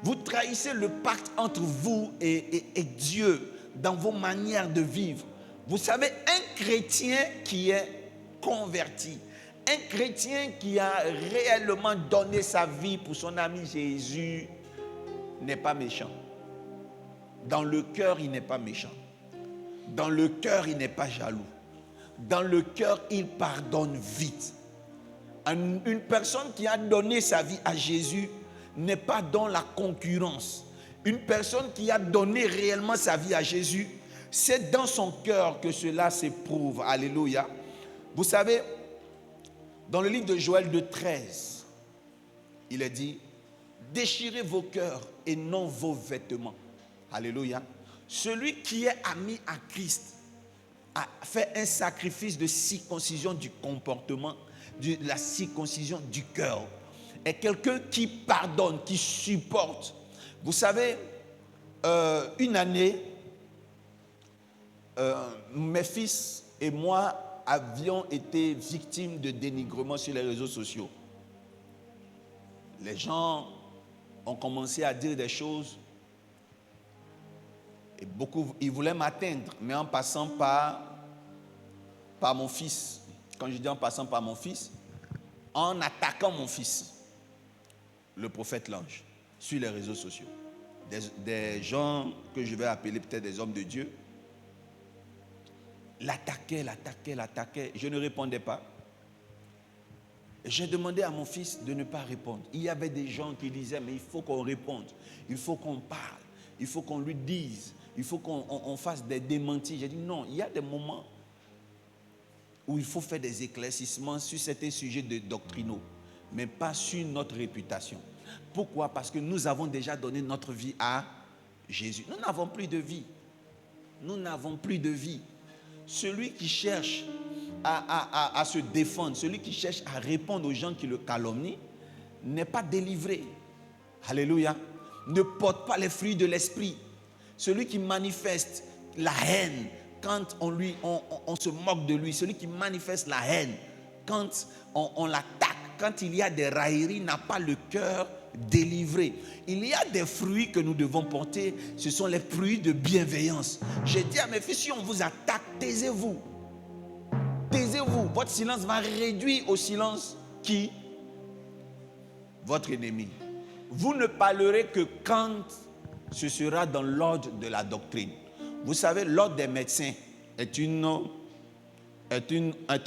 D: Vous trahissez le pacte entre vous et Dieu dans vos manières de vivre. Vous savez, un chrétien qui est converti, un chrétien qui a réellement donné sa vie pour son ami Jésus n'est pas méchant. Dans le cœur, il n'est pas méchant. Dans le cœur, il n'est pas jaloux. Dans le cœur, il pardonne vite. Une personne qui a donné sa vie à Jésus n'est pas dans la concurrence. Une personne qui a donné réellement sa vie à Jésus, c'est dans son cœur que cela s'éprouve. Alléluia. Vous savez, dans le livre de Joël 2,13, il est dit, déchirez vos cœurs et non vos vêtements. Alléluia. Celui qui est ami à Christ a fait un sacrifice de circoncision du comportement, de la circoncision du cœur. Est quelqu'un qui pardonne, qui supporte. Vous savez, une année, mes fils et moi avions été victimes de dénigrement sur les réseaux sociaux. Les gens ont commencé à dire des choses et beaucoup, ils voulaient m'atteindre, mais en passant par mon fils. Quand je dis en passant par mon fils, en attaquant mon fils, le prophète l'ange, sur les réseaux sociaux. Des gens que je vais appeler peut-être des hommes de Dieu, l'attaquaient. Je ne répondais pas. J'ai demandé à mon fils de ne pas répondre. Il y avait des gens qui disaient, mais il faut qu'on réponde, il faut qu'on parle, il faut qu'on lui dise, il faut qu'on fasse des démentis. J'ai dit non, il y a des moments où il faut faire des éclaircissements sur certains sujets doctrinaux, mais pas sur notre réputation. Pourquoi? Parce que nous avons déjà donné notre vie à Jésus. Nous n'avons plus de vie. Nous n'avons plus de vie. Celui qui cherche à se défendre, celui qui cherche à répondre aux gens qui le calomnient, n'est pas délivré. Alléluia. Ne porte pas les fruits de l'esprit. Celui qui manifeste la haine quand on se moque de lui, celui qui manifeste la haine quand on l'attaque, quand il y a des railleries, n'a pas le cœur délivré. Il y a des fruits que nous devons porter, ce sont les fruits de bienveillance. J'ai dit à mes fils, si on vous attaque, taisez-vous. Taisez-vous. Votre silence va réduire au silence qui? Votre ennemi. Vous ne parlerez que quand ce sera dans l'ordre de la doctrine. Vous savez, l'ordre des médecins est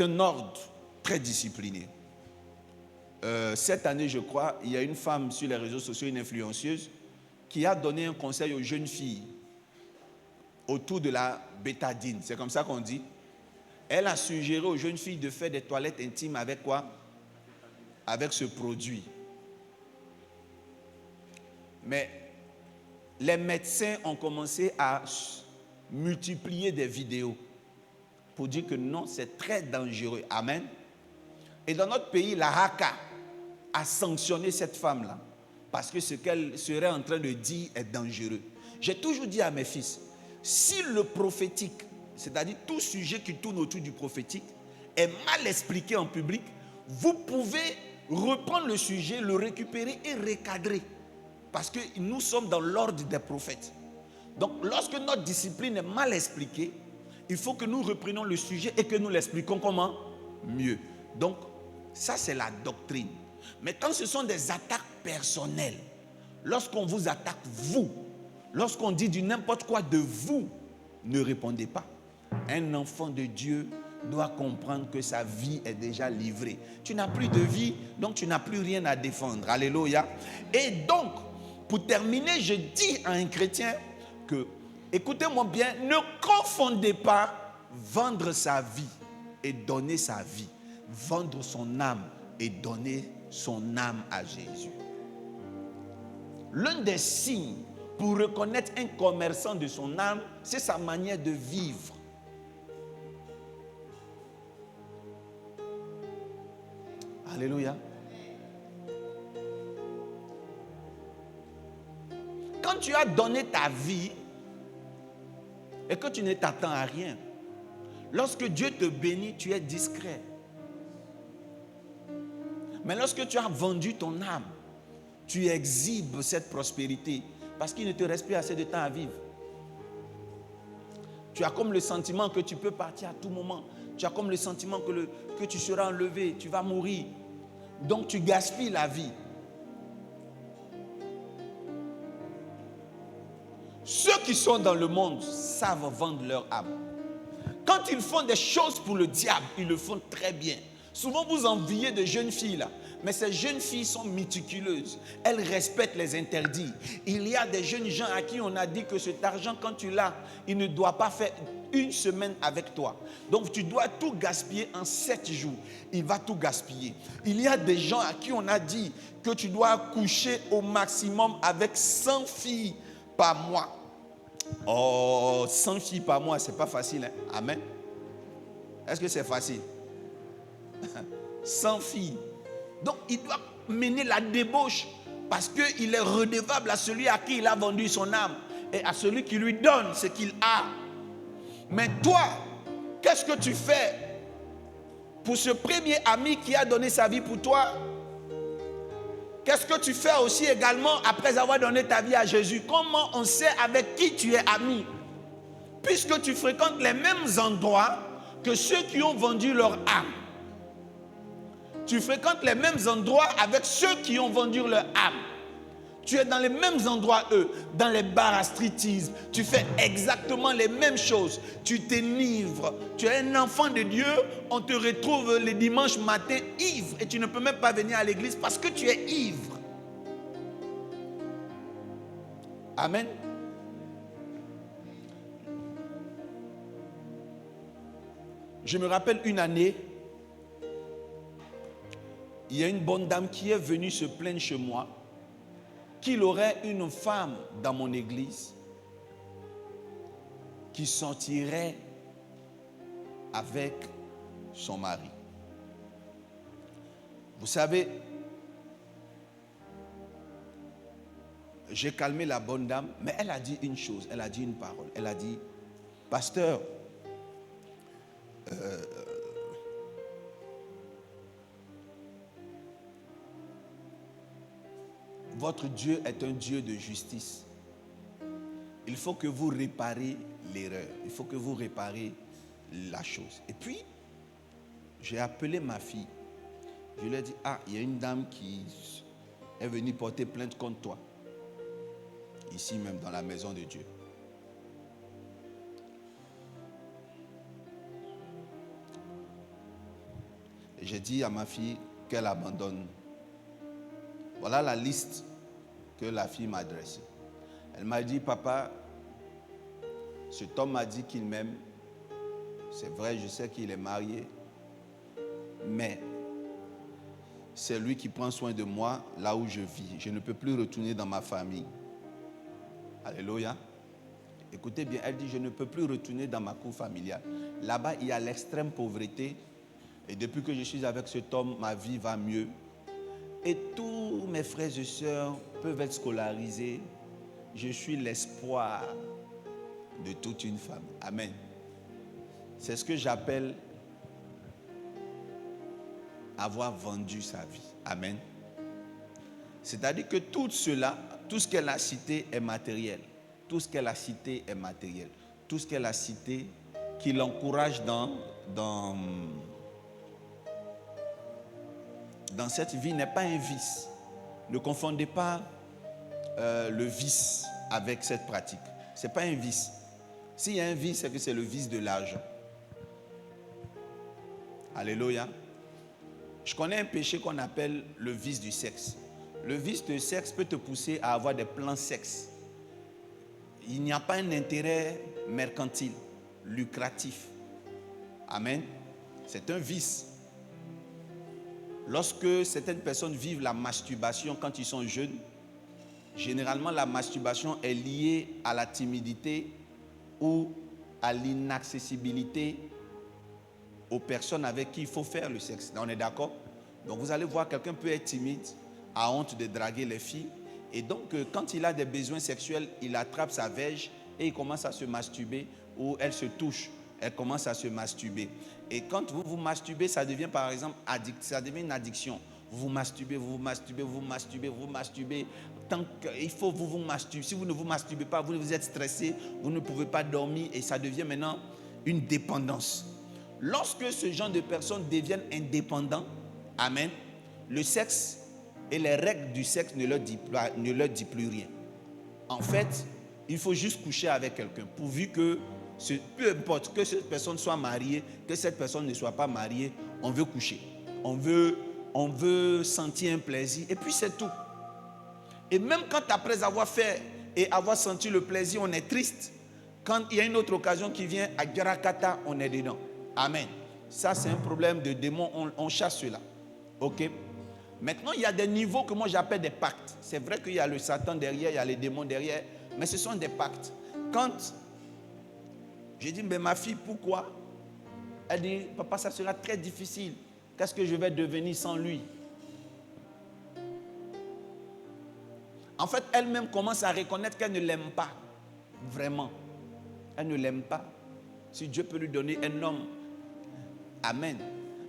D: un ordre très discipliné. Cette année, je crois, il y a une femme sur les réseaux sociaux, une influenceuse, qui a donné un conseil aux jeunes filles autour de la bétadine. C'est comme ça qu'on dit. Elle a suggéré aux jeunes filles de faire des toilettes intimes avec quoi? Avec ce produit. Mais les médecins ont commencé à multiplier des vidéos pour dire que non, c'est très dangereux. Amen. Et dans notre pays, la HACA a sanctionné cette femme-là parce que ce qu'elle serait en train de dire est dangereux. J'ai toujours dit à mes fils, si le prophétique, c'est-à-dire tout sujet qui tourne autour du prophétique, est mal expliqué en public, vous pouvez reprendre le sujet, le récupérer et recadrer. Parce que nous sommes dans l'ordre des prophètes. Donc, lorsque notre discipline est mal expliquée, il faut que nous reprenions le sujet et que nous l'expliquons comment? Mieux. Donc, ça c'est la doctrine. Mais quand ce sont des attaques personnelles, lorsqu'on vous attaque vous, lorsqu'on dit du n'importe quoi de vous, ne répondez pas. Un enfant de Dieu doit comprendre que sa vie est déjà livrée. Tu n'as plus de vie, donc tu n'as plus rien à défendre. Alléluia. Et donc, pour terminer, je dis à un chrétien que, écoutez-moi bien, ne confondez pas vendre sa vie et donner sa vie. Vendre son âme et donner son âme à Jésus. L'un des signes pour reconnaître un commerçant de son âme, c'est sa manière de vivre. Alléluia. Quand tu as donné ta vie et que tu ne t'attends à rien, lorsque Dieu te bénit, tu es discret. Mais lorsque tu as vendu ton âme, tu exhibes cette prospérité parce qu'il ne te reste plus assez de temps à vivre. Tu as comme le sentiment que tu peux partir à tout moment. Tu as comme le sentiment que tu seras enlevé, tu vas mourir. Donc tu gaspilles la vie. Ceux qui sont dans le monde savent vendre leur âme. Quand ils font des choses pour le diable, ils le font très bien. Souvent vous enviez de jeunes filles là. Mais ces jeunes filles sont méticuleuses. Elles respectent les interdits. Il y a des jeunes gens à qui on a dit que cet argent, quand tu l'as, il ne doit pas faire une semaine avec toi. Donc tu dois tout gaspiller en 7 jours. Il va tout gaspiller. Il y a des gens à qui on a dit que tu dois coucher au maximum avec 100 filles par mois. Oh, 100 filles par mois, c'est pas facile. Hein? Amen. Est-ce que c'est facile? 100 filles. Donc, il doit mener la débauche parce qu'il est redevable à celui à qui il a vendu son âme et à celui qui lui donne ce qu'il a. Mais toi, qu'est-ce que tu fais pour ce premier ami qui a donné sa vie pour toi? Qu'est-ce que tu fais aussi également après avoir donné ta vie à Jésus? Comment on sait avec qui tu es ami? Puisque tu fréquentes les mêmes endroits que ceux qui ont vendu leur âme. Tu fréquentes les mêmes endroits avec ceux qui ont vendu leur âme. Tu es dans les mêmes endroits, eux, dans les bars à striptease. Tu fais exactement les mêmes choses. Tu t'enivres. Tu es un enfant de Dieu. On te retrouve les dimanches matins ivre. Et tu ne peux même pas venir à l'église parce que tu es ivre. Amen. Je me rappelle une année, il y a une bonne dame qui est venue se plaindre chez moi qu'il aurait une femme dans mon église qui sortirait avec son mari. Vous savez, j'ai calmé la bonne dame, mais elle a dit une chose, elle a dit une parole. Elle a dit, pasteur, votre Dieu est un Dieu de justice. Il faut que vous réparez l'erreur. Il faut que vous réparez la chose. Et puis, j'ai appelé ma fille. Je lui ai dit, il y a une dame qui est venue porter plainte contre toi. Ici même, dans la maison de Dieu. Et j'ai dit à ma fille qu'elle abandonne. Voilà la liste que la fille m'a adressée. Elle m'a dit, papa, cet homme m'a dit qu'il m'aime. C'est vrai, je sais qu'il est marié. Mais c'est lui qui prend soin de moi là où je vis. Je ne peux plus retourner dans ma famille. Alléluia. Écoutez bien, elle dit, je ne peux plus retourner dans ma cour familiale. Là-bas, il y a l'extrême pauvreté. Et depuis que je suis avec cet homme, ma vie va mieux. Et tous mes frères et sœurs peuvent être scolarisés. Je suis l'espoir de toute une famille. Amen. C'est ce que j'appelle avoir vendu sa vie. Amen. C'est-à-dire que tout cela, tout ce qu'elle a cité est matériel. Tout ce qu'elle a cité est matériel. Tout ce qu'elle a cité qui l'encourage dans cette vie n'est pas un vice. Ne confondez pas le vice avec cette pratique. Ce n'est pas un vice. S'il y a un vice, c'est que c'est le vice de l'argent. Alléluia. Je connais un péché qu'on appelle le vice du sexe. Le vice de sexe peut te pousser à avoir des plans sexes. Il n'y a pas un intérêt mercantile, lucratif. Amen. C'est un vice. Lorsque certaines personnes vivent la masturbation quand ils sont jeunes, généralement la masturbation est liée à la timidité ou à l'inaccessibilité aux personnes avec qui il faut faire le sexe. On est d'accord? Donc vous allez voir, quelqu'un peut être timide, a honte de draguer les filles. Et donc quand il a des besoins sexuels, il attrape sa verge et il commence à se masturber, ou elle se touche, elle commence à se masturber. Et quand vous vous masturbez, ça devient par exemple ça devient une addiction. Vous vous masturbez, vous vous masturbez, vous vous masturbez, vous vous masturbez. Tant qu'il faut vous masturber. Si vous ne vous masturbez pas, vous êtes stressé, vous ne pouvez pas dormir et ça devient maintenant une dépendance. Lorsque ce genre de personnes deviennent indépendants, amen, le sexe et les règles du sexe ne leur disent plus rien. En fait, il faut juste coucher avec quelqu'un, pourvu que, peu importe que cette personne soit mariée, que cette personne ne soit pas mariée, on veut coucher. On veut sentir un plaisir et puis c'est tout. Et même quand après avoir fait et avoir senti le plaisir, on est triste. Quand il y a une autre occasion qui vient, à Garakata, on est dedans. Amen. Ça, c'est un problème de démon. On chasse cela. OK? Maintenant, il y a des niveaux que moi j'appelle des pactes. C'est vrai qu'il y a le Satan derrière, il y a les démons derrière, mais ce sont des pactes. Quand j'ai dit, mais ma fille, pourquoi? Elle dit, papa, ça sera très difficile. Qu'est-ce que je vais devenir sans lui? En fait, elle-même commence à reconnaître qu'elle ne l'aime pas. Vraiment. Elle ne l'aime pas. Si Dieu peut lui donner un homme, amen.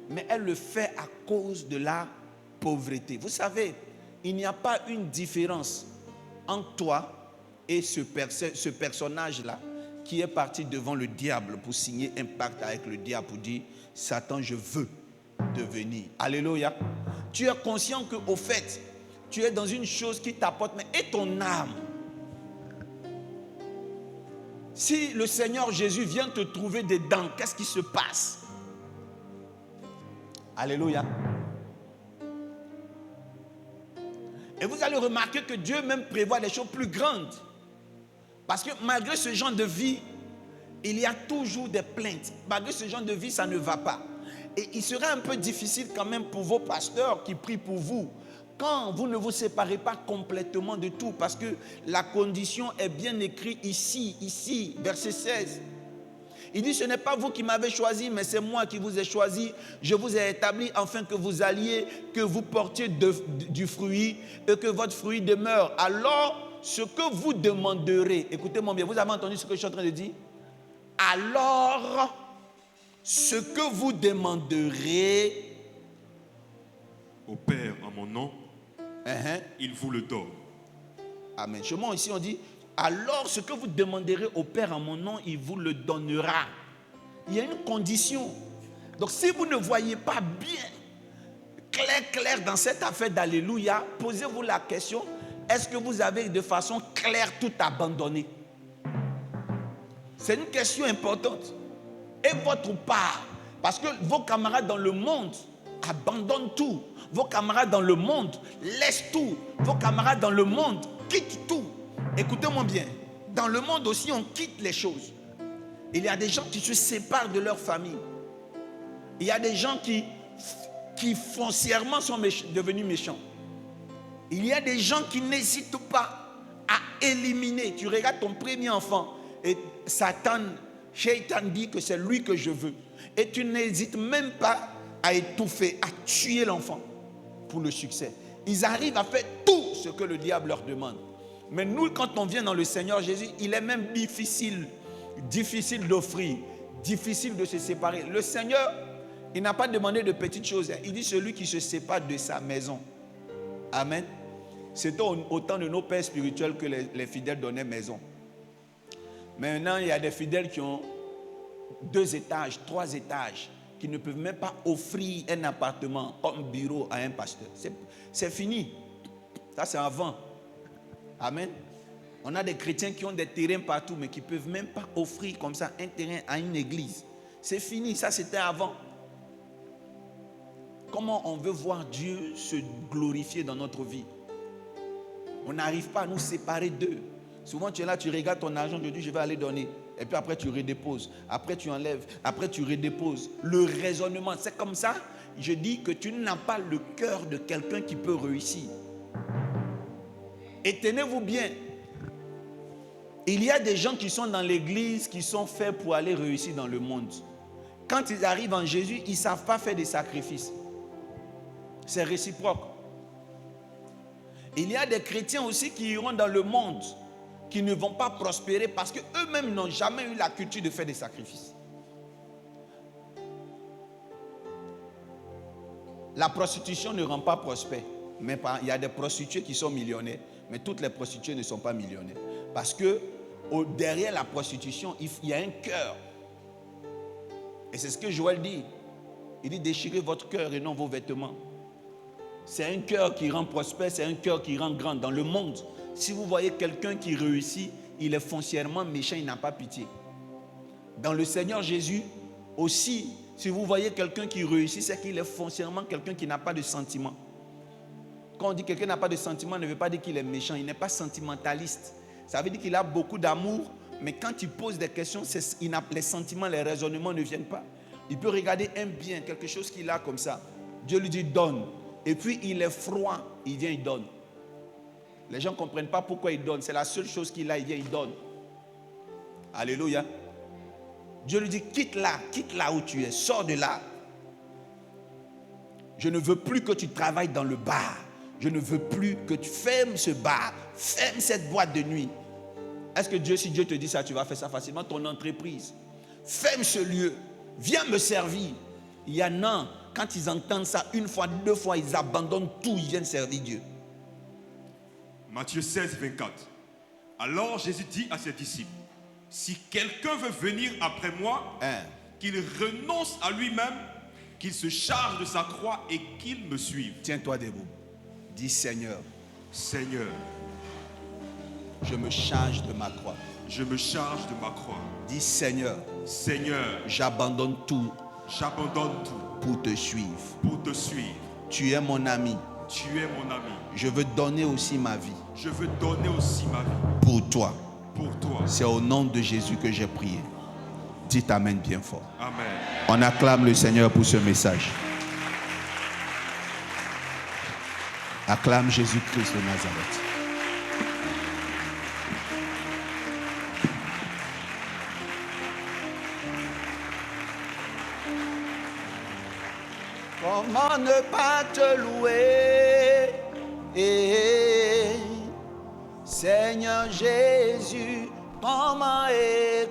D: Mais elle le fait à cause de la pauvreté. Vous savez, il n'y a pas une différence entre toi et ce personnage-là qui est parti devant le diable pour signer un pacte avec le diable pour dire, Satan, je veux devenir. Alléluia. Tu es conscient qu'au fait, tu es dans une chose qui t'apporte, mais et ton âme? Si le Seigneur Jésus vient te trouver dedans, qu'est-ce qui se passe? Alléluia. Et vous allez remarquer que Dieu même prévoit des choses plus grandes. Parce que malgré ce genre de vie, il y a toujours des plaintes. Malgré ce genre de vie, ça ne va pas. Et il sera un peu difficile quand même pour vos pasteurs qui prient pour vous, quand vous ne vous séparez pas complètement de tout, parce que la condition est bien écrite ici, verset 16. Il dit, ce n'est pas vous qui m'avez choisi, mais c'est moi qui vous ai choisi. Je vous ai établi afin que vous alliez, que vous portiez du fruit et que votre fruit demeure. Alors, ce que vous demanderez, écoutez-moi bien, vous avez entendu ce que je suis en train de dire? Alors, ce que vous demanderez
E: au Père en mon nom, il vous le donne.
D: Amen. Chez moi ici on dit, alors ce que vous demanderez au Père en mon nom, il vous le donnera. Il y a une condition. Donc si vous ne voyez pas bien, clair dans cette affaire d'Alléluia, posez-vous la question, est-ce que vous avez de façon claire tout abandonné? C'est une question importante. Et votre part, parce que vos camarades dans le monde abandonnent tout. Vos camarades dans le monde laissent tout. Vos camarades dans le monde quittent tout. Écoutez-moi bien. Dans le monde aussi, on quitte les choses. Il y a des gens qui se séparent de leur famille. Il y a des gens qui foncièrement sont devenus méchants. Il y a des gens qui n'hésitent pas à éliminer. Tu regardes ton premier enfant et Satan dit que c'est lui que je veux. Et tu n'hésites même pas à étouffer, à tuer l'enfant pour le succès. Ils arrivent à faire tout ce que le diable leur demande. Mais nous, quand on vient dans le Seigneur Jésus, il est même difficile d'offrir, difficile de se séparer. Le Seigneur, il n'a pas demandé de petites choses. Il dit celui qui se sépare de sa maison. Amen. C'était au temps de nos pères spirituels que les fidèles donnaient maison. Maintenant, il y a des fidèles qui ont 2 étages, 3 étages, qui ne peuvent même pas offrir un appartement comme bureau à un pasteur. C'est fini. Ça, c'est avant. Amen. On a des chrétiens qui ont des terrains partout, mais qui ne peuvent même pas offrir comme ça un terrain à une église. C'est fini. Ça, c'était avant. Comment on veut voir Dieu se glorifier dans notre vie? On n'arrive pas à nous séparer d'eux. Souvent, tu es là, tu regardes ton argent, tu dis, je vais aller donner. Et puis après, tu redéposes. Après, tu enlèves. Après, tu redéposes. Le raisonnement, c'est comme ça. Je dis que tu n'as pas le cœur de quelqu'un qui peut réussir. Et tenez-vous bien. Il y a des gens qui sont dans l'église, qui sont faits pour aller réussir dans le monde. Quand ils arrivent en Jésus, ils ne savent pas faire des sacrifices. C'est réciproque. Il y a des chrétiens aussi qui iront dans le monde, qui ne vont pas prospérer parce qu'eux-mêmes n'ont jamais eu la culture de faire des sacrifices. La prostitution ne rend pas prospère. Mais il y a des prostituées qui sont millionnaires, mais toutes les prostituées ne sont pas millionnaires. Parce que derrière la prostitution, il y a un cœur. Et c'est ce que Joël dit. Il dit déchirez votre cœur et non vos vêtements. C'est un cœur qui rend prospère, c'est un cœur qui rend grand. Dans le monde, si vous voyez quelqu'un qui réussit, il est foncièrement méchant, il n'a pas pitié. Dans le Seigneur Jésus aussi, si vous voyez quelqu'un qui réussit, c'est qu'il est foncièrement quelqu'un qui n'a pas de sentiment. Quand on dit que quelqu'un n'a pas de sentiment, ne veut pas dire qu'il est méchant, il n'est pas sentimentaliste. Ça veut dire qu'il a beaucoup d'amour, mais quand il pose des questions, les sentiments, les raisonnements ne viennent pas. Il peut regarder un bien, quelque chose qu'il a comme ça. Dieu lui dit donne. Et puis il est froid, il vient, il donne. Les gens ne comprennent pas pourquoi il donne. C'est la seule chose qu'il a, il vient, il donne. Alléluia. Dieu lui dit quitte là où tu es, sors de là. Je ne veux plus que tu travailles dans le bar. Je ne veux plus que tu fermes ce bar, ferme cette boîte de nuit. Est-ce que si Dieu te dit ça, tu vas faire ça facilement? Ton entreprise, ferme ce lieu, viens me servir. Il y en a, quand ils entendent ça une fois, deux fois, ils abandonnent tout, ils viennent servir Dieu.
E: Matthieu 16, 24. Alors Jésus dit à ses disciples, si quelqu'un veut venir après moi, qu'il renonce à lui-même, qu'il se charge de sa croix et qu'il me suive.
D: Tiens-toi debout. Dis Seigneur.
E: Seigneur.
D: Je me charge de ma croix.
E: Je me charge de ma croix.
D: Dis Seigneur.
E: Seigneur.
D: J'abandonne tout.
E: J'abandonne tout.
D: Pour te suivre.
E: Pour te suivre.
D: Tu es mon ami.
E: Tu es mon ami.
D: Je veux donner aussi ma vie.
E: Je veux donner aussi ma vie.
D: Pour toi.
E: Pour toi.
D: C'est au nom de Jésus que j'ai prié. Dites Amen bien fort.
E: Amen.
D: On acclame le Seigneur pour ce message. Acclame Jésus-Christ de Nazareth. Comment ne pas te louer, Seigneur Jésus, comment est,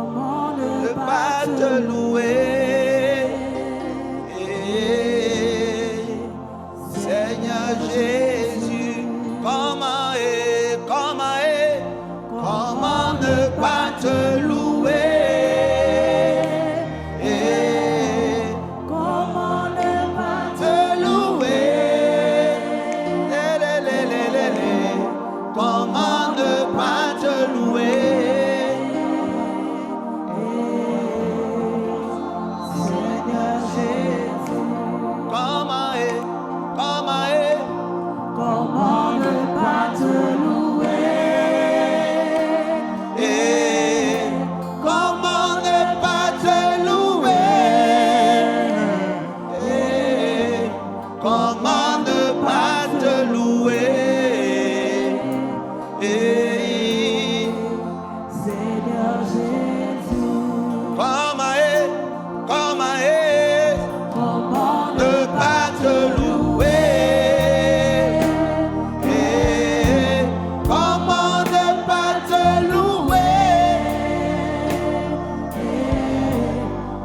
B: Comment ne
D: pas te louer, Seigneur Jésus, comment ne pas te louer,
B: Comment ne pas
D: te louer, comment ne pas te louer.
B: Comment ne pas te louer?
D: Comment ne pas te louer? Comment ne pas te louer?
B: Seigneur Jésus,
D: Comment
B: comment
D: ne pas te louer? Comment ne pas te louer?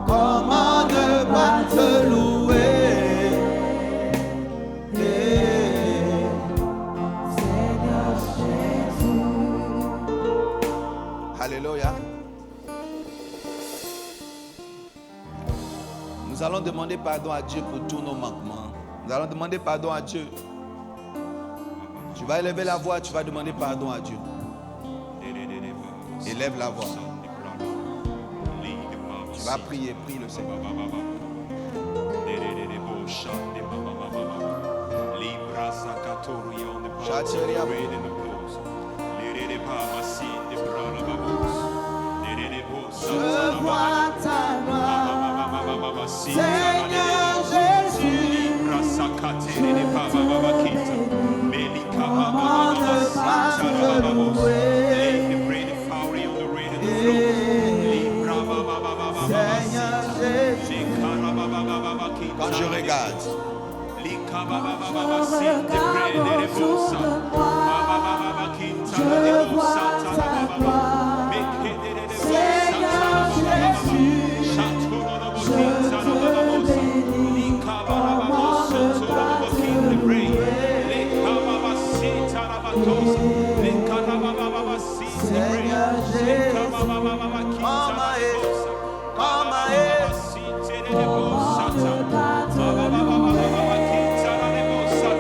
D: Comment ne pas te louer?
B: Seigneur Jésus,
D: Alléluia. Nous allons demander pardon à Dieu pour tous nos manquements. Nous allons demander pardon à Dieu. Tu vas élever la voix, tu vas demander pardon à Dieu. Élève la voix. Tu vas prier, prie le Seigneur.
A: Je vois ta gloire, Seigneur Jésus. Comment ne pas te louer, Seigneur Jésus.
D: Quand je regarde,
A: Je vois ta gloire, Seigneur Jésus. Je te bénis, comment ne pas te louer, Seigneur Jésus.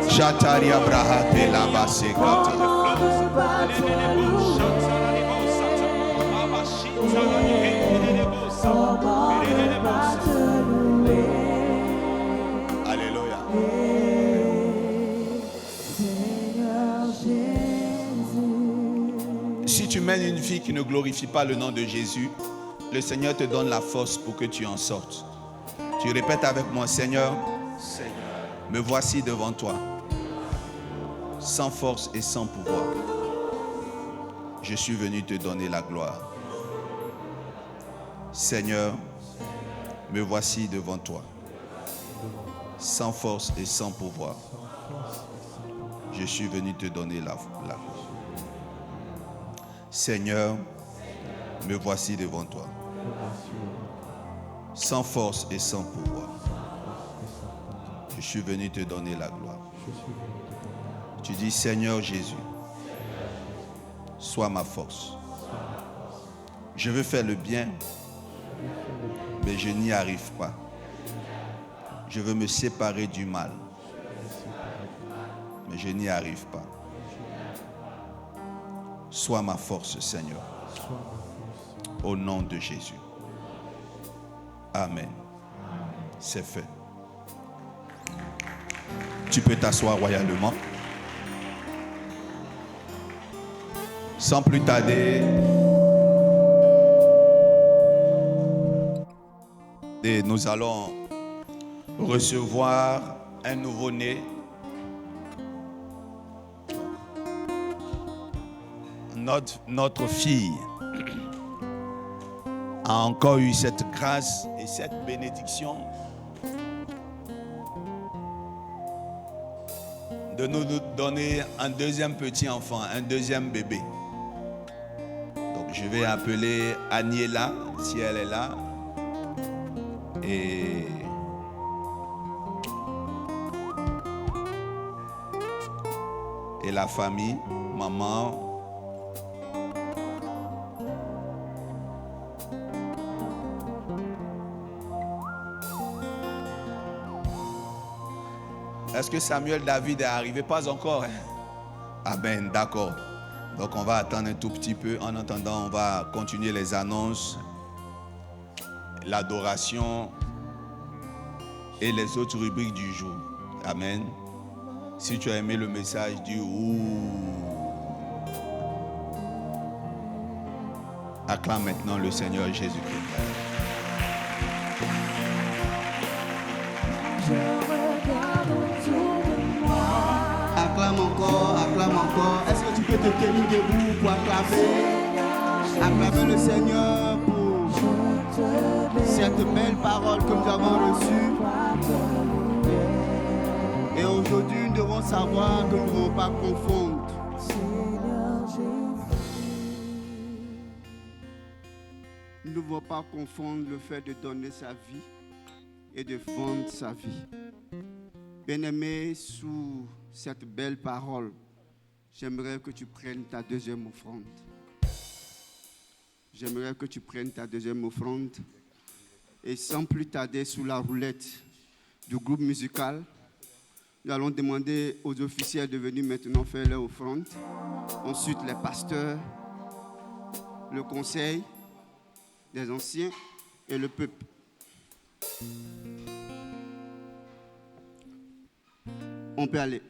D: Shataria Brahate Labasekata. Alléluia. Si tu mènes une vie qui ne glorifie pas le nom de Jésus, le Seigneur te donne la force pour que tu en sortes. Tu répètes avec moi, Seigneur, me voici devant toi, sans force et sans pouvoir. Je suis venu te donner la gloire. Seigneur, me voici devant toi, sans force et sans pouvoir. Je suis venu te donner la gloire. Seigneur, me voici devant toi, sans force et sans pouvoir. Je suis venu te donner la gloire. Tu dis, Seigneur Jésus, sois ma force. Je veux faire le bien, mais je n'y arrive pas. Je veux me séparer du mal, mais je n'y arrive pas. Sois ma force, Seigneur. Au nom de Jésus. Amen. C'est fait. Tu peux t'asseoir royalement. Sans plus tarder, et nous allons recevoir un nouveau-né. Notre fille a encore eu cette grâce et cette bénédiction de nous donner un deuxième petit enfant, un deuxième bébé. Donc je vais appeler Aniela, si elle est là, et la famille, maman. Est-ce que Samuel David est arrivé? Pas encore. Hein? Ah ben d'accord. Donc on va attendre un tout petit peu. En attendant, on va continuer les annonces, l'adoration et les autres rubriques du jour. Amen. Si tu as aimé le message, dis ouh. Acclame maintenant le Seigneur Jésus-Christ.
A: Acclame encore. Est-ce que tu peux te tenir debout pour acclamer? Acclamer le Seigneur pour cette belle parole que nous avons reçue. Et aujourd'hui, nous devons savoir que nous ne devons pas confondre. Nous ne devons pas confondre le fait de donner sa vie et de vendre sa vie. Bien-aimé, sous cette belle parole, j'aimerais que tu prennes ta deuxième offrande. J'aimerais que tu prennes ta deuxième offrande. Et sans plus tarder, sous la roulette du groupe musical, nous allons demander aux officiels de venir maintenant faire leur offrande. Ensuite, les pasteurs le conseil des anciens et le peuple. On peut aller.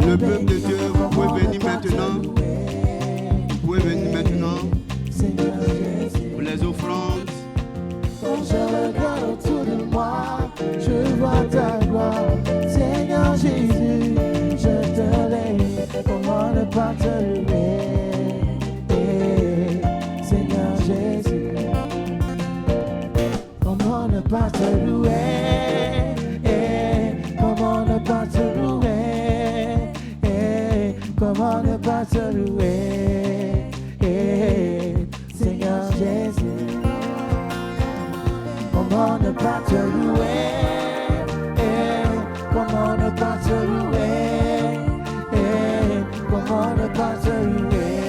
A: Le peuple de Dieu, vous pouvez venir maintenant. Vous pouvez venir maintenant. Pour les offrandes.
F: Quand je regarde autour de moi, je vois ta gloire. Seigneur Jésus, je te loue. Comment ne pas te louer? Seigneur Jésus, comment ne pas te louer? Comment ne pas te louer? Comment ne pas te louer, Seigneur Jésus? Comment ne pas te louer, comment ne pas te louer, comment ne pas te louer,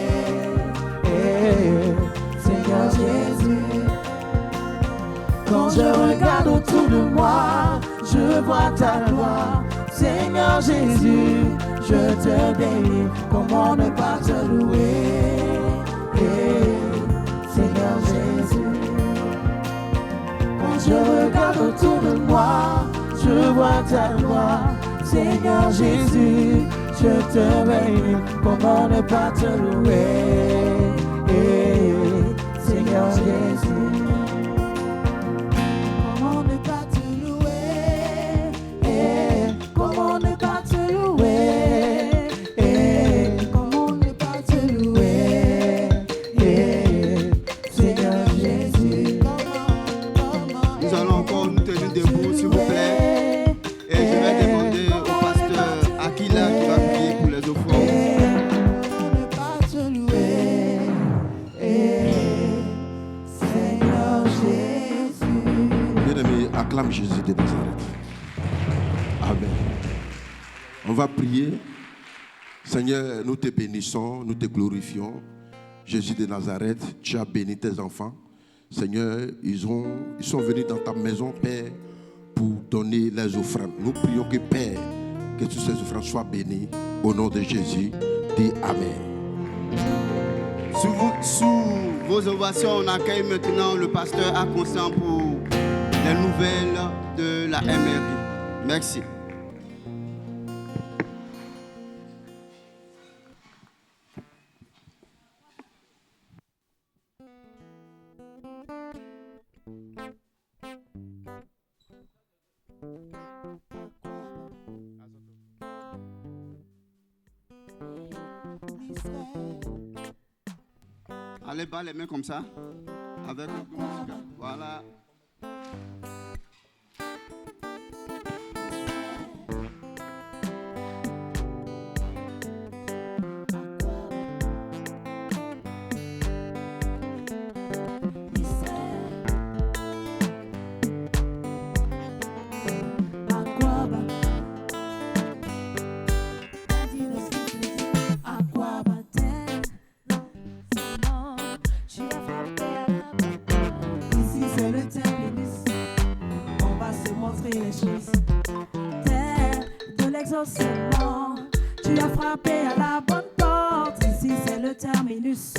F: Seigneur Jésus? Quand je regarde autour de moi, je vois ta gloire, Seigneur Jésus. Je te bénis, comment ne pas te louer, Seigneur Jésus? Quand je regarde autour de moi, je vois ta gloire, Seigneur Jésus. Je te bénis, comment ne pas te louer, Seigneur Jésus? Comment ne pas te louer, comment ne pas te louer?
G: Acclame Jésus de Nazareth. Amen. On va prier. Seigneur, nous te bénissons, nous te glorifions. Jésus de Nazareth, tu as béni tes enfants. Seigneur, ils sont venus dans ta maison, Père, pour donner les offrandes. Nous prions que, Père, que toutes ces offrandes soient bénies. Au nom de Jésus, dis Amen.
A: Sous vos ovations, on accueille maintenant le pasteur à Constant pour les nouvelles de la MRI. Merci. Allez bas les mains comme ça, avec le musical. Voilà.
B: Tu as frappé à la bonne porte. Ici c'est le terminus.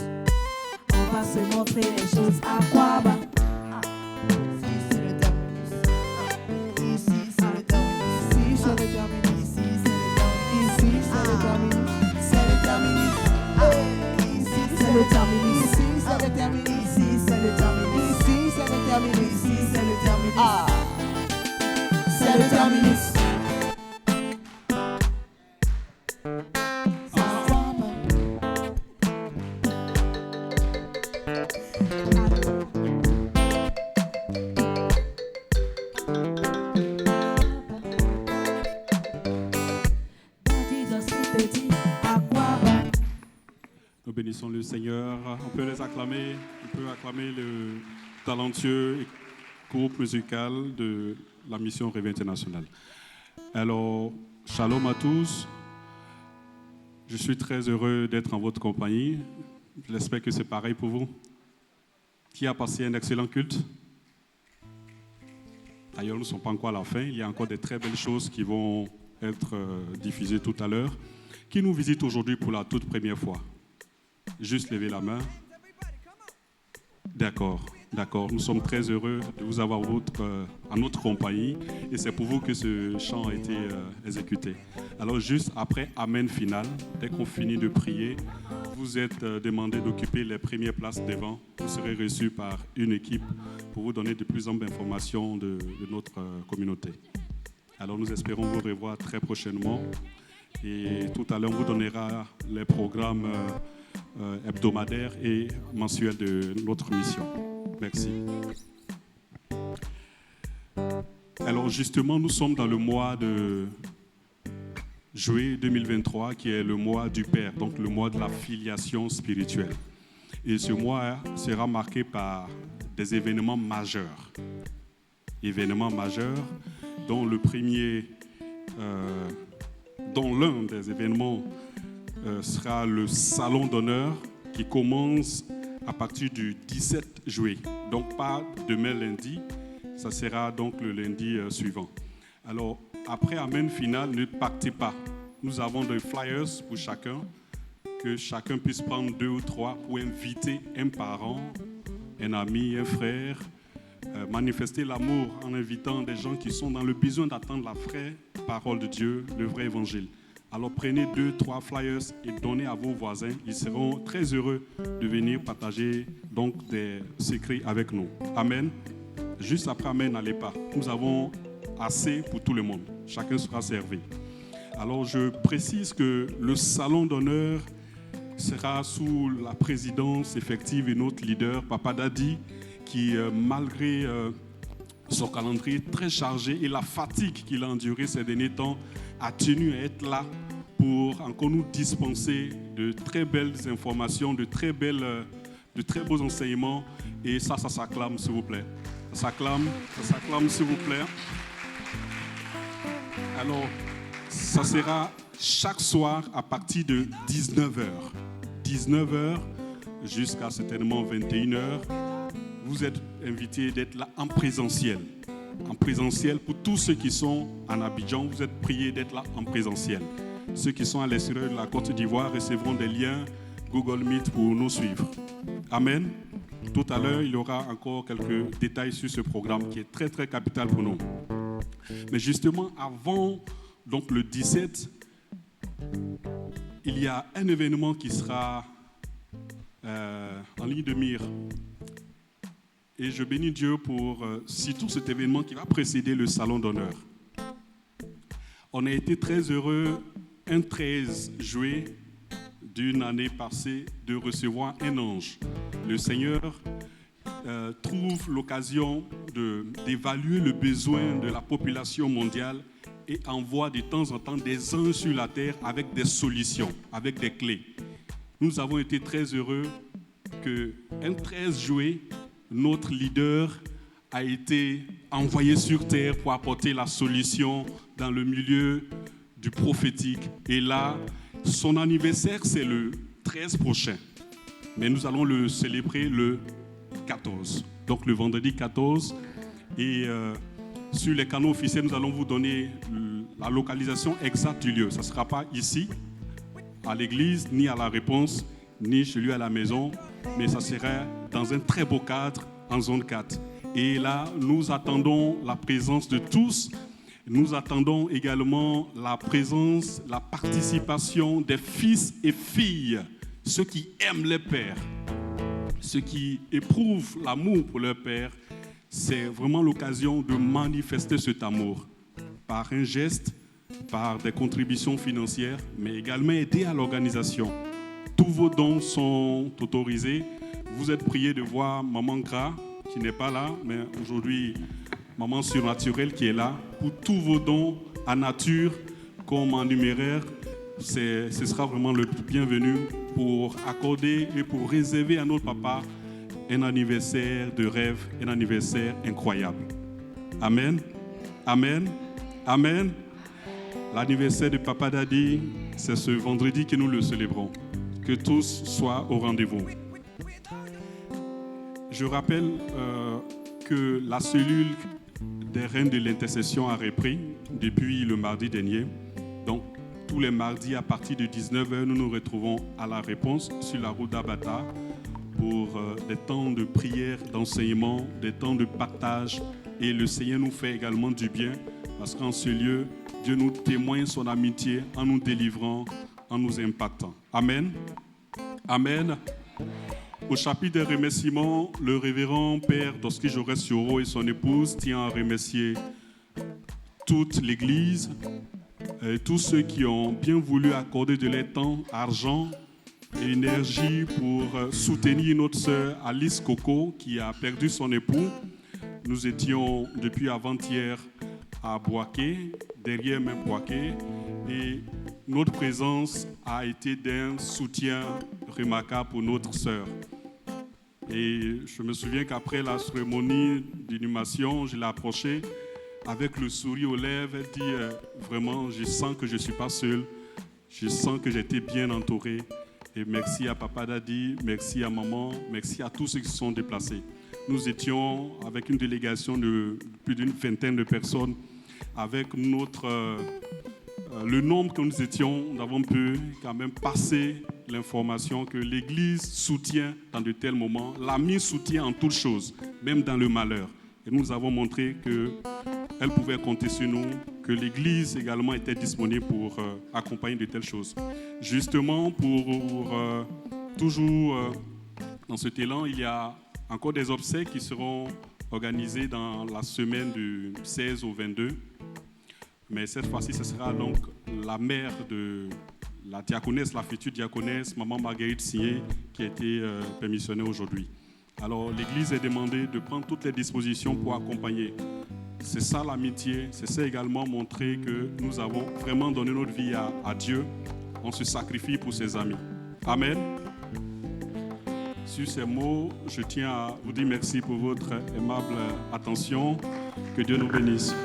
B: On va se montrer les choses. Aquaba. Ici c'est le terminus. Ici c'est le terminus. Ici c'est le terminus. Ici c'est le terminus. C'est le terminus. Ici c'est le terminus. Ici c'est le terminus. Ici c'est le terminus. Ici c'est le terminus. Ici c'est le terminus. C'est le terminus.
H: Nous bénissons le Seigneur. On peut les acclamer. On peut acclamer le talentueux et groupe musical de la mission Réveil International. Alors, shalom à tous. Je suis très heureux d'être en votre compagnie. J'espère que c'est pareil pour vous. Qui a passé un excellent culte? D'ailleurs, nous ne sommes pas encore à la fin. Il y a encore des très belles choses qui vont être diffusées tout à l'heure. Qui nous visite aujourd'hui pour la toute première fois? Juste lever la main. D'accord. Nous sommes très heureux de vous avoir en notre compagnie et c'est pour vous que ce chant a été exécuté. Alors juste après Amen final, dès qu'on finit de prier, vous êtes demandé d'occuper les premières places devant. Vous serez reçus par une équipe pour vous donner de plus amples informations de notre communauté. Alors nous espérons vous revoir très prochainement et tout à l'heure on vous donnera les programmes hebdomadaires et mensuels de notre mission. Merci. Alors justement, nous sommes dans le mois de juillet 2023, qui est le mois du Père, donc le mois de la filiation spirituelle. Et ce mois sera marqué par des événements majeurs. Événements majeurs, dont l'un des événements sera le Salon d'honneur qui commence à partir du 17 juillet. Donc pas demain lundi, ça sera donc le lundi suivant. Alors après Amen final, ne partez pas. Nous avons des flyers pour chacun, que chacun puisse prendre 2 ou 3 pour inviter un parent, un ami, un frère, manifester l'amour en invitant des gens qui sont dans le besoin d'attendre la vraie parole de Dieu, le vrai évangile. Alors prenez 2, 3 flyers et donnez à vos voisins. Ils seront très heureux de venir partager donc des secrets avec nous. Amen. Juste après Amen, n'allez pas. Nous avons assez pour tout le monde. Chacun sera servi. Alors je précise que le salon d'honneur sera sous la présidence effective de notre leader, Papa Dadi, qui malgré son calendrier très chargé et la fatigue qu'il a endurée ces derniers temps, a tenu à être là pour encore nous dispenser de très belles informations, de très beaux enseignements. Et ça s'acclame, s'il vous plaît. Ça s'acclame, s'il vous plaît. Alors, ça sera chaque soir à partir de 19h. 19h jusqu'à certainement 21h. Vous êtes invités d'être là en présentiel. En présentiel, pour tous ceux qui sont en Abidjan, vous êtes priés d'être là en présentiel. Ceux qui sont à l'extérieur de la Côte d'Ivoire recevront des liens Google Meet pour nous suivre. Amen. Tout à l'heure, il y aura encore quelques détails sur ce programme qui est très très capital pour nous. Mais justement, avant donc le 17, il y a un événement qui sera en ligne de mire. Et je bénis Dieu pour surtout cet événement qui va précéder le Salon d'honneur. On a été très heureux, un 13 juillet d'une année passée, de recevoir un ange. Le Seigneur trouve l'occasion d'évaluer le besoin de la population mondiale et envoie de temps en temps des anges sur la terre avec des solutions, avec des clés. Nous avons été très heureux qu'un 13 juillet, notre leader a été envoyé sur terre pour apporter la solution dans le milieu du prophétique. Et là, son anniversaire, c'est le 13 prochain. Mais nous allons le célébrer le 14. Donc le vendredi 14. Et sur les canaux officiels, nous allons vous donner la localisation exacte du lieu. Ça ne sera pas ici, à l'église, ni à la réponse, ni chez lui à la maison. Mais ça sera dans un très beau cadre en zone 4. Et là, nous attendons la présence de tous. Nous attendons également la présence, la participation des fils et filles, ceux qui aiment les pères, ceux qui éprouvent l'amour pour leur père. C'est vraiment l'occasion de manifester cet amour par un geste, par des contributions financières, mais également aider à l'organisation. Tous vos dons sont autorisés. Vous êtes priés de voir Maman Gras, qui n'est pas là, mais aujourd'hui, Maman Surnaturelle qui est là. Pour tous vos dons en nature comme en numéraire, ce sera vraiment le bienvenu pour accorder et pour réserver à notre papa un anniversaire de rêve, un anniversaire incroyable. Amen. Amen. Amen. L'anniversaire de Papa Daddy, c'est ce vendredi que nous le célébrons. Que tous soient au rendez-vous. Je rappelle que la cellule des reines de l'intercession a repris depuis le mardi dernier. Donc, tous les mardis à partir de 19h, nous nous retrouvons à la réponse sur la route d'Abata pour des temps de prière, d'enseignement, des temps de partage. Et le Seigneur nous fait également du bien parce qu'en ce lieu, Dieu nous témoigne son amitié en nous délivrant, en nous impactant. Amen. Amen. Au chapitre des remerciements, le révérend Père Doski Jorès Soro et son épouse tient à remercier toute l'Église, tous ceux qui ont bien voulu accorder de leur temps, argent et énergie pour soutenir notre sœur Alice Coco qui a perdu son époux. Nous étions depuis avant-hier à Boaké, derrière même Boaké, et notre présence a été d'un soutien remarquable pour notre sœur. Et je me souviens qu'après la cérémonie d'inhumation, je l'ai approchée avec le sourire aux lèvres. Elle dit vraiment, je sens que je ne suis pas seul, je sens que j'ai été bien entouré. Et merci à Papa Daddy, merci à Maman, merci à tous ceux qui se sont déplacés. Nous étions avec une délégation de plus d'une vingtaine de personnes, avec le nombre que nous étions, nous avons pu quand même passer l'information que l'Église soutient dans de tels moments. L'ami soutient en toutes choses, même dans le malheur. Et nous avons montré qu'elle pouvait compter sur nous, que l'Église également était disponible pour accompagner de telles choses. Justement, pour toujours dans cet élan, il y a encore des obsèques qui seront organisées dans la semaine du 16 au 22. Mais cette fois-ci, ce sera donc la mère de la diaconesse, la future diaconesse, Maman Marguerite Signé, qui a été permissionnée aujourd'hui. Alors, l'Église est demandée de prendre toutes les dispositions pour accompagner. C'est ça l'amitié, c'est ça également montrer que nous avons vraiment donné notre vie à Dieu. On se sacrifie pour ses amis. Amen. Sur ces mots, je tiens à vous dire merci pour votre aimable attention. Que Dieu nous bénisse.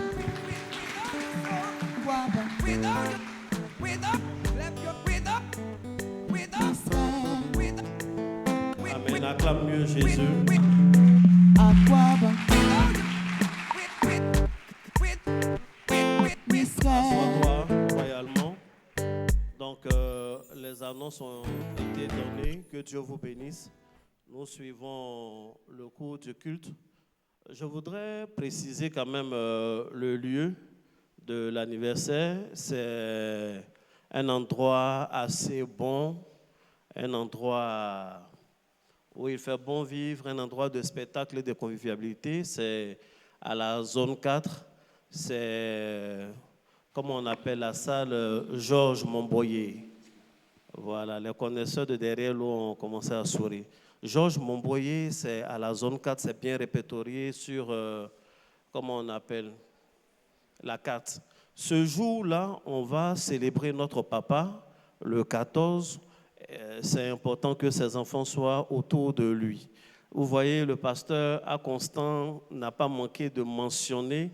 C: Amen. Acclame mieux Jésus. Assois-toi royalement. Donc, les annonces ont été données. Que Dieu vous bénisse. Nous suivons le cours du culte. Je voudrais préciser quand même le lieu de l'anniversaire. C'est un endroit assez bon, un endroit où il fait bon vivre, un endroit de spectacle et de convivialité. C'est à la zone 4. C'est, comme on appelle la salle, Georges Montboyer. Voilà, les connaisseurs de derrière l'eau ont commencé à sourire. Georges Montboyer, c'est à la zone 4, c'est bien répertorié sur, comment on appelle, la carte. Ce jour-là, on va célébrer notre papa, le 14. C'est important que ses enfants soient autour de lui. Vous voyez, le pasteur à Constant n'a pas manqué de mentionner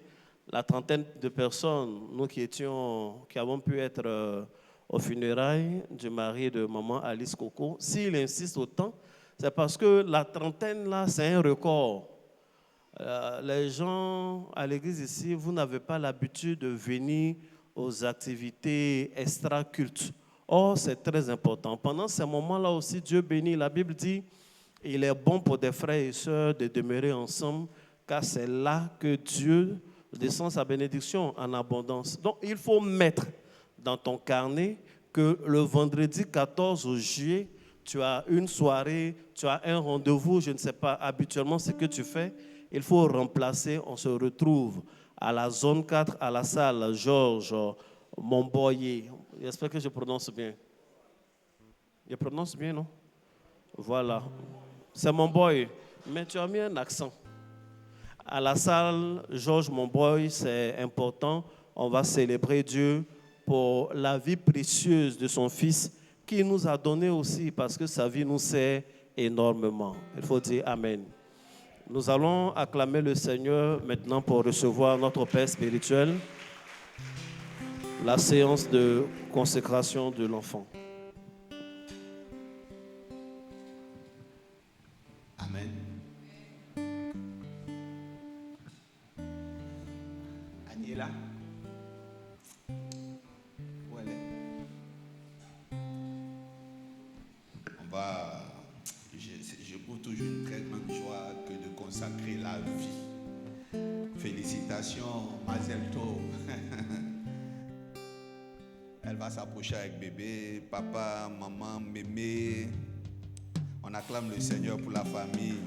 C: la trentaine de personnes, nous qui avons pu être aux funérailles du mari de maman Alice Coco. S'il insiste autant, c'est parce que la trentaine, là, c'est un record. Les gens à l'église ici, vous n'avez pas l'habitude de venir aux activités extra-cultes. Or, c'est très important. Pendant ces moments-là aussi, Dieu bénit. La Bible dit, il est bon pour des frères et sœurs de demeurer ensemble, car c'est là que Dieu descend sa bénédiction en abondance. Donc, il faut mettre dans ton carnet que le vendredi 14 juillet, tu as une soirée, tu as un rendez-vous, je ne sais pas habituellement ce que tu fais. Il faut remplacer, on se retrouve à la zone 4, à la salle Georges Montboyer. J'espère que je prononce bien. Je prononce bien, non? Voilà. C'est Montboyer, mais tu as mis un accent. À la salle Georges Montboyer, c'est important. On va célébrer Dieu pour la vie précieuse de son fils qui nous a donné aussi, parce que sa vie nous sert énormément. Il faut dire Amen. Nous allons acclamer le Seigneur maintenant pour recevoir notre Père spirituel, la séance de consécration de l'enfant.
D: Amen. Annie est là? Où elle est? On va... J'éprouve toujours une très grande joie que de consacrer la vie. Félicitations, Mazel Tov. Elle va s'approcher avec bébé, papa, maman, mémé. On acclame le Seigneur pour la famille.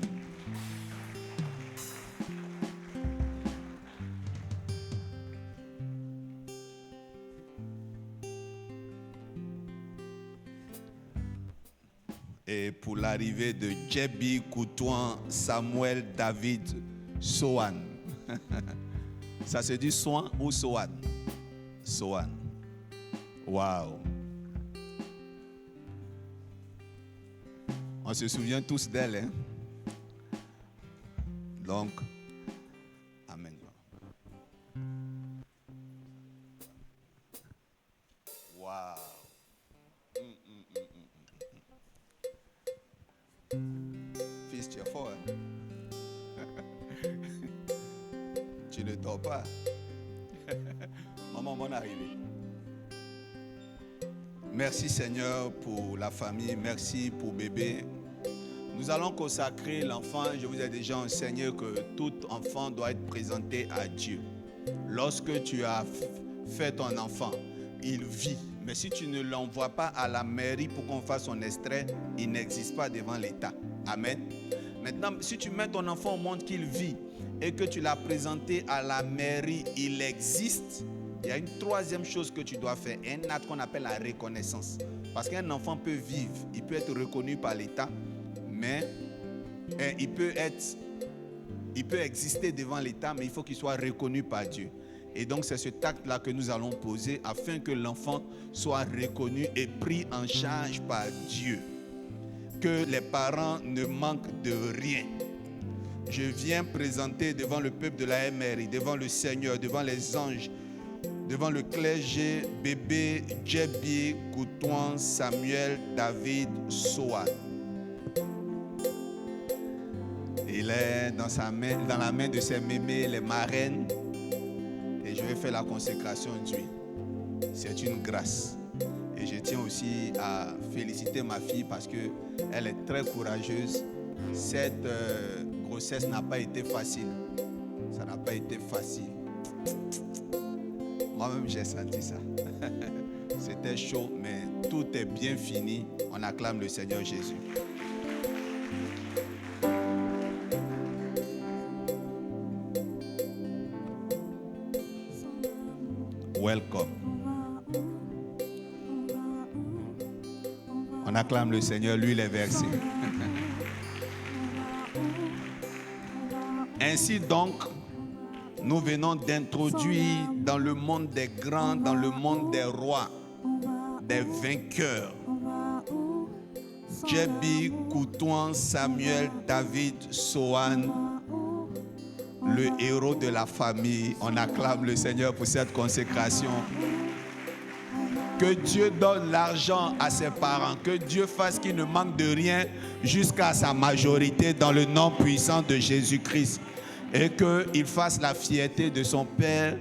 D: Et pour l'arrivée de Djebi Koutouan Samuel David Sohan. Ça se dit Sohan ou Sohan? Sohan. Waouh. On se souvient tous d'elle, hein? Donc, amen. Waouh. Fils, tu es fort, hein? Tu ne dors pas. Maman, bonne arrivée. Merci Seigneur pour la famille, merci pour bébé. Nous allons consacrer l'enfant. Je vous ai déjà enseigné que tout enfant doit être présenté à Dieu. Lorsque tu as fait ton enfant, il vit. Mais si tu ne l'envoies pas à la mairie pour qu'on fasse son extrait, il n'existe pas devant l'État. Amen. Maintenant, si tu mets ton enfant au monde qu'il vit et que tu l'as présenté à la mairie, il existe. Il y a une troisième chose que tu dois faire, un acte qu'on appelle la reconnaissance. Parce qu'un enfant peut vivre, il peut être reconnu par l'État, mais il peut exister devant l'État, mais il faut qu'il soit reconnu par Dieu. Et donc c'est cet acte-là que nous allons poser afin que l'enfant soit reconnu et pris en charge par Dieu. Que les parents ne manquent de rien. Je viens présenter devant le peuple de la MRI, devant le Seigneur, devant les anges, devant le clergé, bébé Djebi Koutouan Samuel David Sohan. Il est dans la main de ses mémés, les marraines. Et je vais faire la consécration d'huile. C'est une grâce. Et je tiens aussi à féliciter ma fille parce qu'elle est très courageuse. Cette grossesse n'a pas été facile. Ça n'a pas été facile. Moi-même, j'ai senti ça. C'était chaud, mais tout est bien fini. On acclame le Seigneur Jésus. Welcome. On acclame le Seigneur, lui les versets. Ainsi donc, nous venons d'introduire dans le monde des grands, dans le monde des rois, des vainqueurs, Djebi Koutouan Samuel David Sohan, le héros de la famille. On acclame le Seigneur pour cette consécration. Que Dieu donne l'argent à ses parents, que Dieu fasse qu'il ne manque de rien jusqu'à sa majorité dans le nom puissant de Jésus-Christ. Et qu'il fasse la fierté de son père.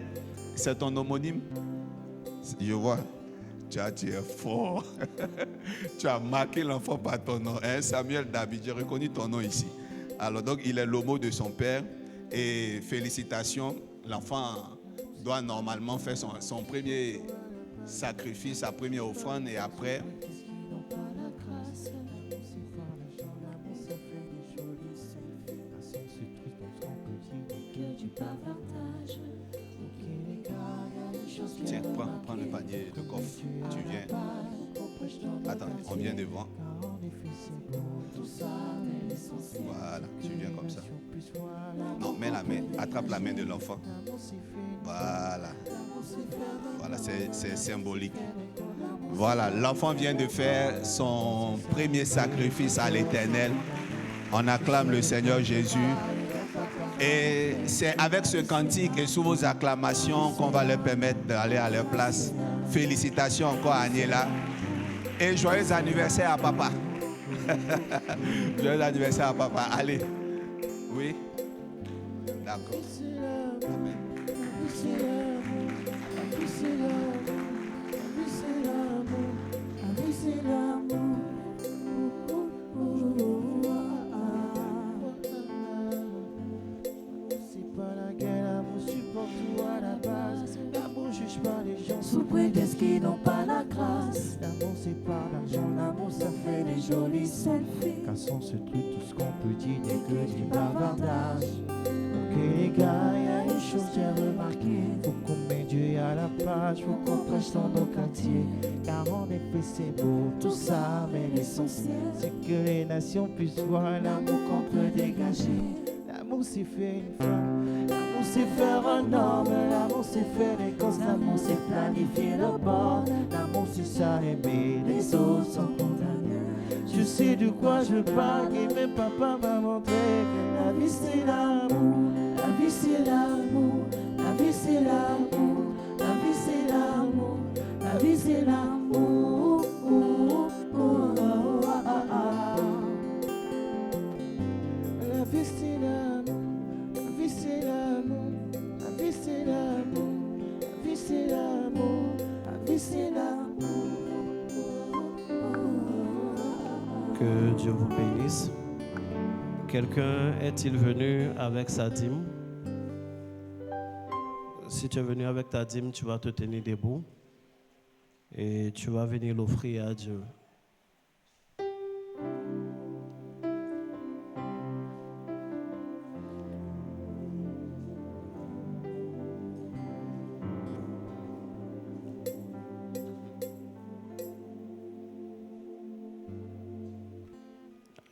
D: C'est ton homonyme? Je vois. Tu es fort. Tu as marqué l'enfant par ton nom. Hein? Samuel David, j'ai reconnu ton nom ici. Alors donc, il est l'homo de son père. Et félicitations, l'enfant doit normalement faire son premier sacrifice, sa première offrande et après... Tiens, prends le panier de coffre. Tu viens. Attends, on vient devant. Voilà, tu viens comme ça. Non, mets la main, attrape la main de l'enfant. Voilà. Voilà, c'est symbolique. Voilà, l'enfant vient de faire son premier sacrifice à l'Éternel. On acclame le Seigneur Jésus. Et c'est avec ce cantique et sous vos acclamations qu'on va leur permettre d'aller à leur place. Félicitations encore à Agnella. Et joyeux anniversaire à papa. Joyeux anniversaire à papa. Allez. Oui. D'accord. Amen.
F: Sous prétexte qu'ils n'ont pas la grâce. L'amour c'est pas l'argent, l'amour ça fait des jolis selfies. Car sans ce truc, tout ce qu'on peut dire n'est que du bavardage. Ok les gars, y a une chose j'ai remarqué. Faut qu'on mette Dieu à la page, faut qu'on prêche dans nos quartiers. Car en effet c'est beau tout ça, mais l'essentiel c'est que les nations puissent voir l'amour qu'on peut dégager. L'amour c'est faire une femme, l'amour c'est faire un homme, l'amour c'est faire des causes, l'amour c'est planifier le bord, l'amour c'est ça aimer les autres sans condamner. Je sais de quoi je parle et même papa m'a montré que la vie c'est l'amour, la vie c'est l'amour, la vie c'est l'amour, la vie c'est l'amour, la vie c'est l'amour. La vie c'est l'amour, la vie c'est l'amour, la vie c'est l'amour, la vie c'est l'amour, la vie c'est l'amour.
C: Que Dieu vous bénisse. Quelqu'un est-il venu avec sa dîme? Si tu es venu avec ta dîme, tu vas te tenir debout et tu vas venir l'offrir à Dieu.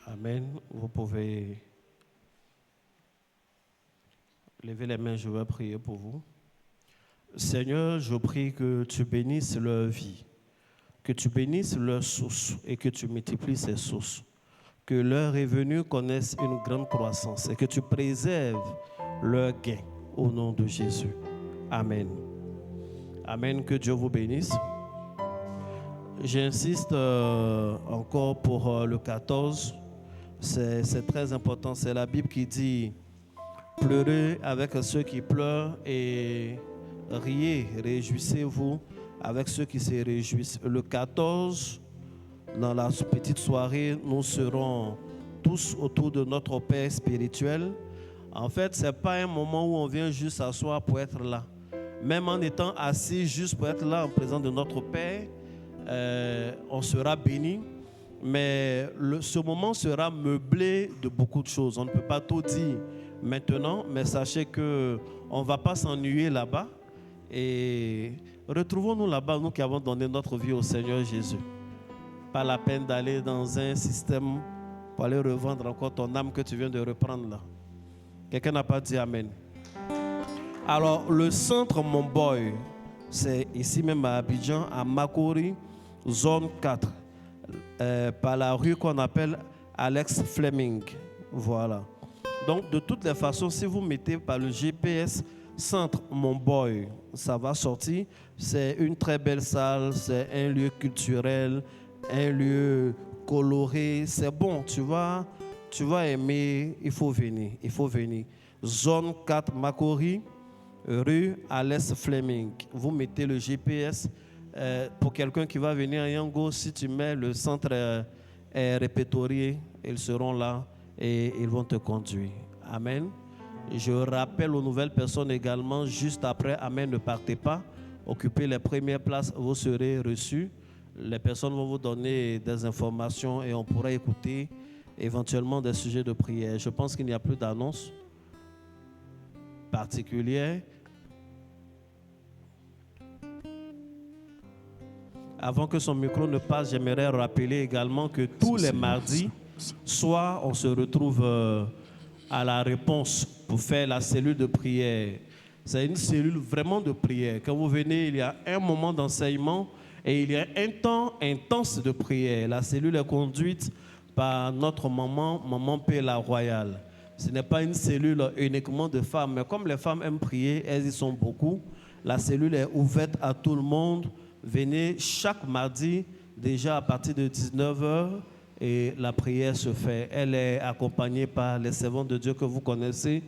C: Amen. Vous pouvez lever les mains, je vais prier pour vous. Seigneur, je prie que tu bénisses leur vie, que tu bénisses leurs sources et que tu multiplies ces sources, que leurs revenus connaissent une grande croissance et que tu préserves leurs gains au nom de Jésus. Amen. Amen. Que Dieu vous bénisse. J'insiste encore pour le 14. C'est très important. C'est la Bible qui dit « Pleurez avec ceux qui pleurent et riez, réjouissez-vous avec ceux qui se réjouissent. » Le 14, dans la petite soirée, nous serons tous autour de notre Père spirituel. En fait, ce n'est pas un moment où on vient juste s'asseoir pour être là. Même en étant assis juste pour être là en présence de notre Père, on sera béni. Mais ce moment sera meublé de beaucoup de choses. On ne peut pas tout dire maintenant, mais sachez qu'on ne va pas s'ennuyer là-bas. Et retrouvons-nous là-bas, nous qui avons donné notre vie au Seigneur Jésus. Pas la peine d'aller dans un système pour aller revendre encore ton âme que tu viens de reprendre là. Quelqu'un n'a pas dit Amen. Alors, le centre Mon Boy, c'est ici même à Abidjan, à Makori, zone 4. Par la rue qu'on appelle Alex Fleming. Voilà. Donc, de toutes les façons, si vous mettez par le GPS Centre Mon Boy, ça va sortir. C'est une très belle salle, c'est un lieu culturel, un lieu coloré. C'est bon, tu vas aimer, il faut venir. Zone 4 Makori, rue Alex Fleming. Vous mettez le GPS. Pour quelqu'un qui va venir à Yango, si tu mets le centre est répertorié, ils seront là et ils vont te conduire. Amen. Je rappelle aux nouvelles personnes également, juste après, Amen, ne partez pas. Occupez les premières places, vous serez reçus. Les personnes vont vous donner des informations et on pourra écouter éventuellement des sujets de prière. Je pense qu'il n'y a plus d'annonces particulières. Avant que son micro ne passe, j'aimerais rappeler également que tous les mardis, soit on se retrouve à la réponse pour faire la cellule de prière. C'est une cellule vraiment de prière. Quand vous venez, il y a un moment d'enseignement, Et il y a un temps intense de prière. La cellule est conduite par notre maman P. La Royale. Ce n'est pas une cellule uniquement de femmes, mais comme les femmes aiment prier, elles y sont beaucoup. La cellule est ouverte à tout le monde. Venez chaque mardi, déjà à partir de 19h, et la prière se fait. Elle est accompagnée par les servants de Dieu que vous connaissez,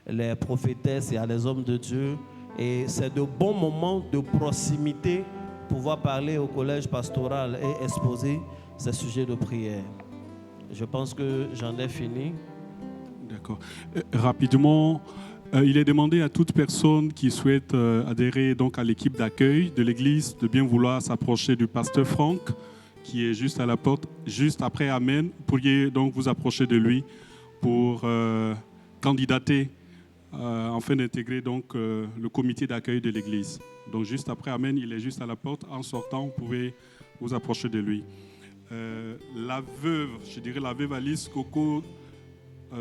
C: les prophétesses et les hommes de Dieu. Et c'est de bons moments de proximité pour pouvoir parler au collège pastoral et exposer ces sujets de prière. Je pense que j'en ai fini.
H: D'accord. Rapidement, il est demandé à toute personne qui souhaite adhérer donc à l'équipe d'accueil de l'église de bien vouloir s'approcher du pasteur Franck, qui est juste à la porte, juste après Amen. Vous pourriez donc vous approcher de lui pour candidater afin d'intégrer donc le comité d'accueil de l'église. Donc juste après Amen, il est juste à la porte. En sortant, vous pouvez vous approcher de lui. La veuve Alice Coco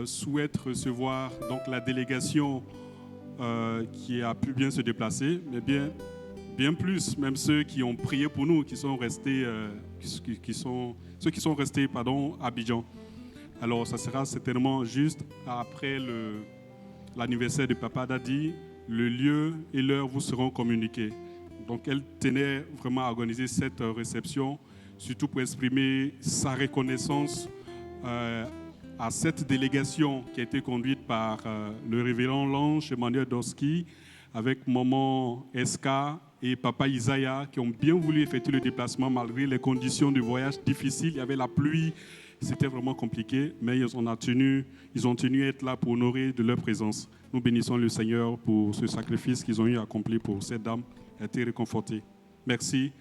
H: souhaite recevoir donc la délégation qui a pu bien se déplacer, mais bien plus, même ceux qui ont prié pour nous, qui sont restés, ceux qui sont restés à Abidjan. Alors, ça sera certainement juste après l'anniversaire de Papa Dadi. Le lieu et l'heure vous seront communiqués. Donc, elle tenait vraiment à organiser cette réception, surtout pour exprimer sa reconnaissance à cette délégation qui a été conduite par le révérend Lange Emmanuel Dorski, avec maman Eska et papa Isaiah, qui ont bien voulu effectuer le déplacement malgré les conditions du voyage difficiles. Il y avait la pluie, c'était vraiment compliqué, mais ils ont tenu à être là pour honorer de leur présence. Nous bénissons le Seigneur pour ce sacrifice qu'ils ont eu à accomplir pour cette dame. Elle a été réconfortée. Merci.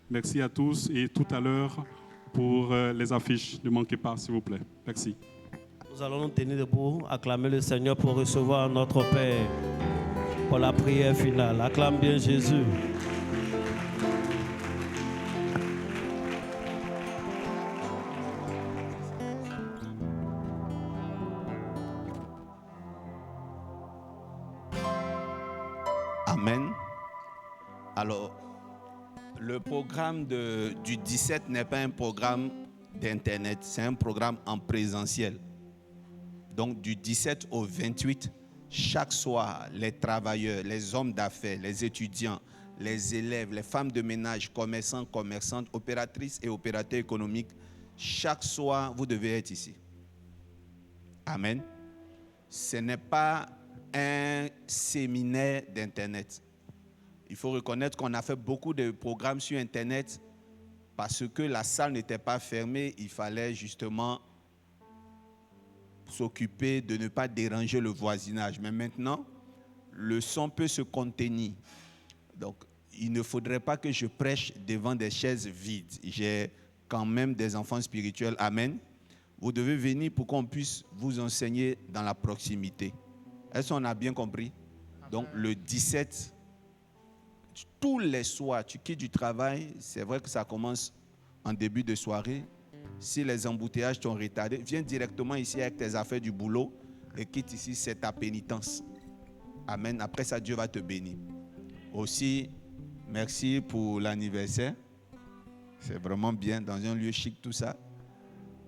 H: Merci à tous et tout à l'heure pour les affiches. Ne manquez pas, s'il vous plaît. Merci.
C: Nous allons nous tenir debout, acclamer le Seigneur pour recevoir notre Père pour la prière finale. Acclame bien Jésus.
D: Amen. Alors, le programme du 17 n'est pas un programme d'Internet, c'est un programme en présentiel. Donc, du 17 au 28, chaque soir, les travailleurs, les hommes d'affaires, les étudiants, les élèves, les femmes de ménage, commerçants, commerçantes, opératrices et opérateurs économiques, chaque soir, vous devez être ici. Amen. Ce n'est pas un séminaire d'Internet. Il faut reconnaître qu'on a fait beaucoup de programmes sur Internet parce que la salle n'était pas fermée. Il fallait justement s'occuper de ne pas déranger le voisinage. Mais maintenant, le son peut se contenir. Donc, il ne faudrait pas que je prêche devant des chaises vides. J'ai quand même des enfants spirituels. Amen. Vous devez venir pour qu'on puisse vous enseigner dans la proximité. Est-ce qu'on a bien compris? Donc, le 17, tous les soirs, tu quittes du travail. C'est vrai que ça commence en début de soirée. Si les embouteillages t'ont retardé, viens directement ici avec tes affaires du boulot et quitte ici, c'est ta pénitence. Amen. Après ça, Dieu va te bénir. Aussi, merci pour l'anniversaire. C'est vraiment bien dans un lieu chic, tout ça.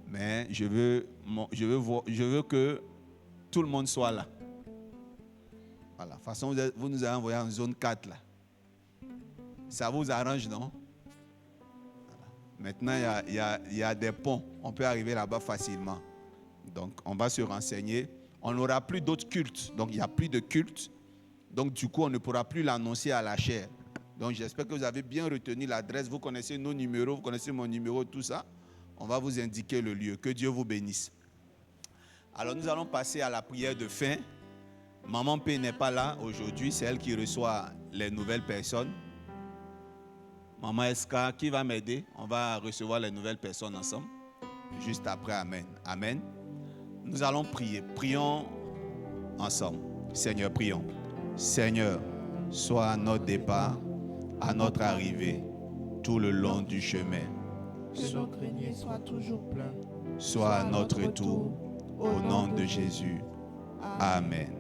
D: Mais je veux que tout le monde soit là. Voilà. De toute façon, vous nous avez envoyé en zone 4 là. Ça vous arrange, non? Maintenant, il y a des ponts. On peut arriver là-bas facilement. Donc, on va se renseigner. On n'aura plus d'autres cultes. Donc, il n'y a plus de culte. Donc, du coup, on ne pourra plus l'annoncer à la chair. Donc, j'espère que vous avez bien retenu l'adresse. Vous connaissez nos numéros, vous connaissez mon numéro, tout ça. On va vous indiquer le lieu. Que Dieu vous bénisse. Alors, nous allons passer à la prière de fin. Maman P n'est pas là aujourd'hui. C'est elle qui reçoit les nouvelles personnes. Maman Eska, qui va m'aider? On va recevoir les nouvelles personnes ensemble. Juste après, Amen. Amen. Nous allons prier. Prions ensemble. Seigneur, prions. Seigneur, sois à notre départ, à notre arrivée, tout le long du chemin.
F: Que nos greniers soient toujours pleins.
D: Sois à notre retour, au nom de Jésus. Amen.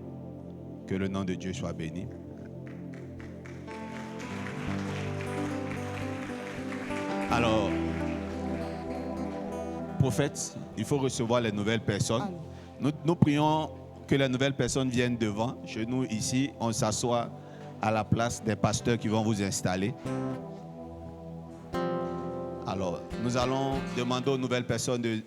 D: Que le nom de Dieu soit béni. Alors, prophète, il faut recevoir les nouvelles personnes. Nous prions que les nouvelles personnes viennent devant. Chez nous, ici, on s'assoit à la place des pasteurs qui vont vous installer. Alors, nous allons demander aux nouvelles personnes de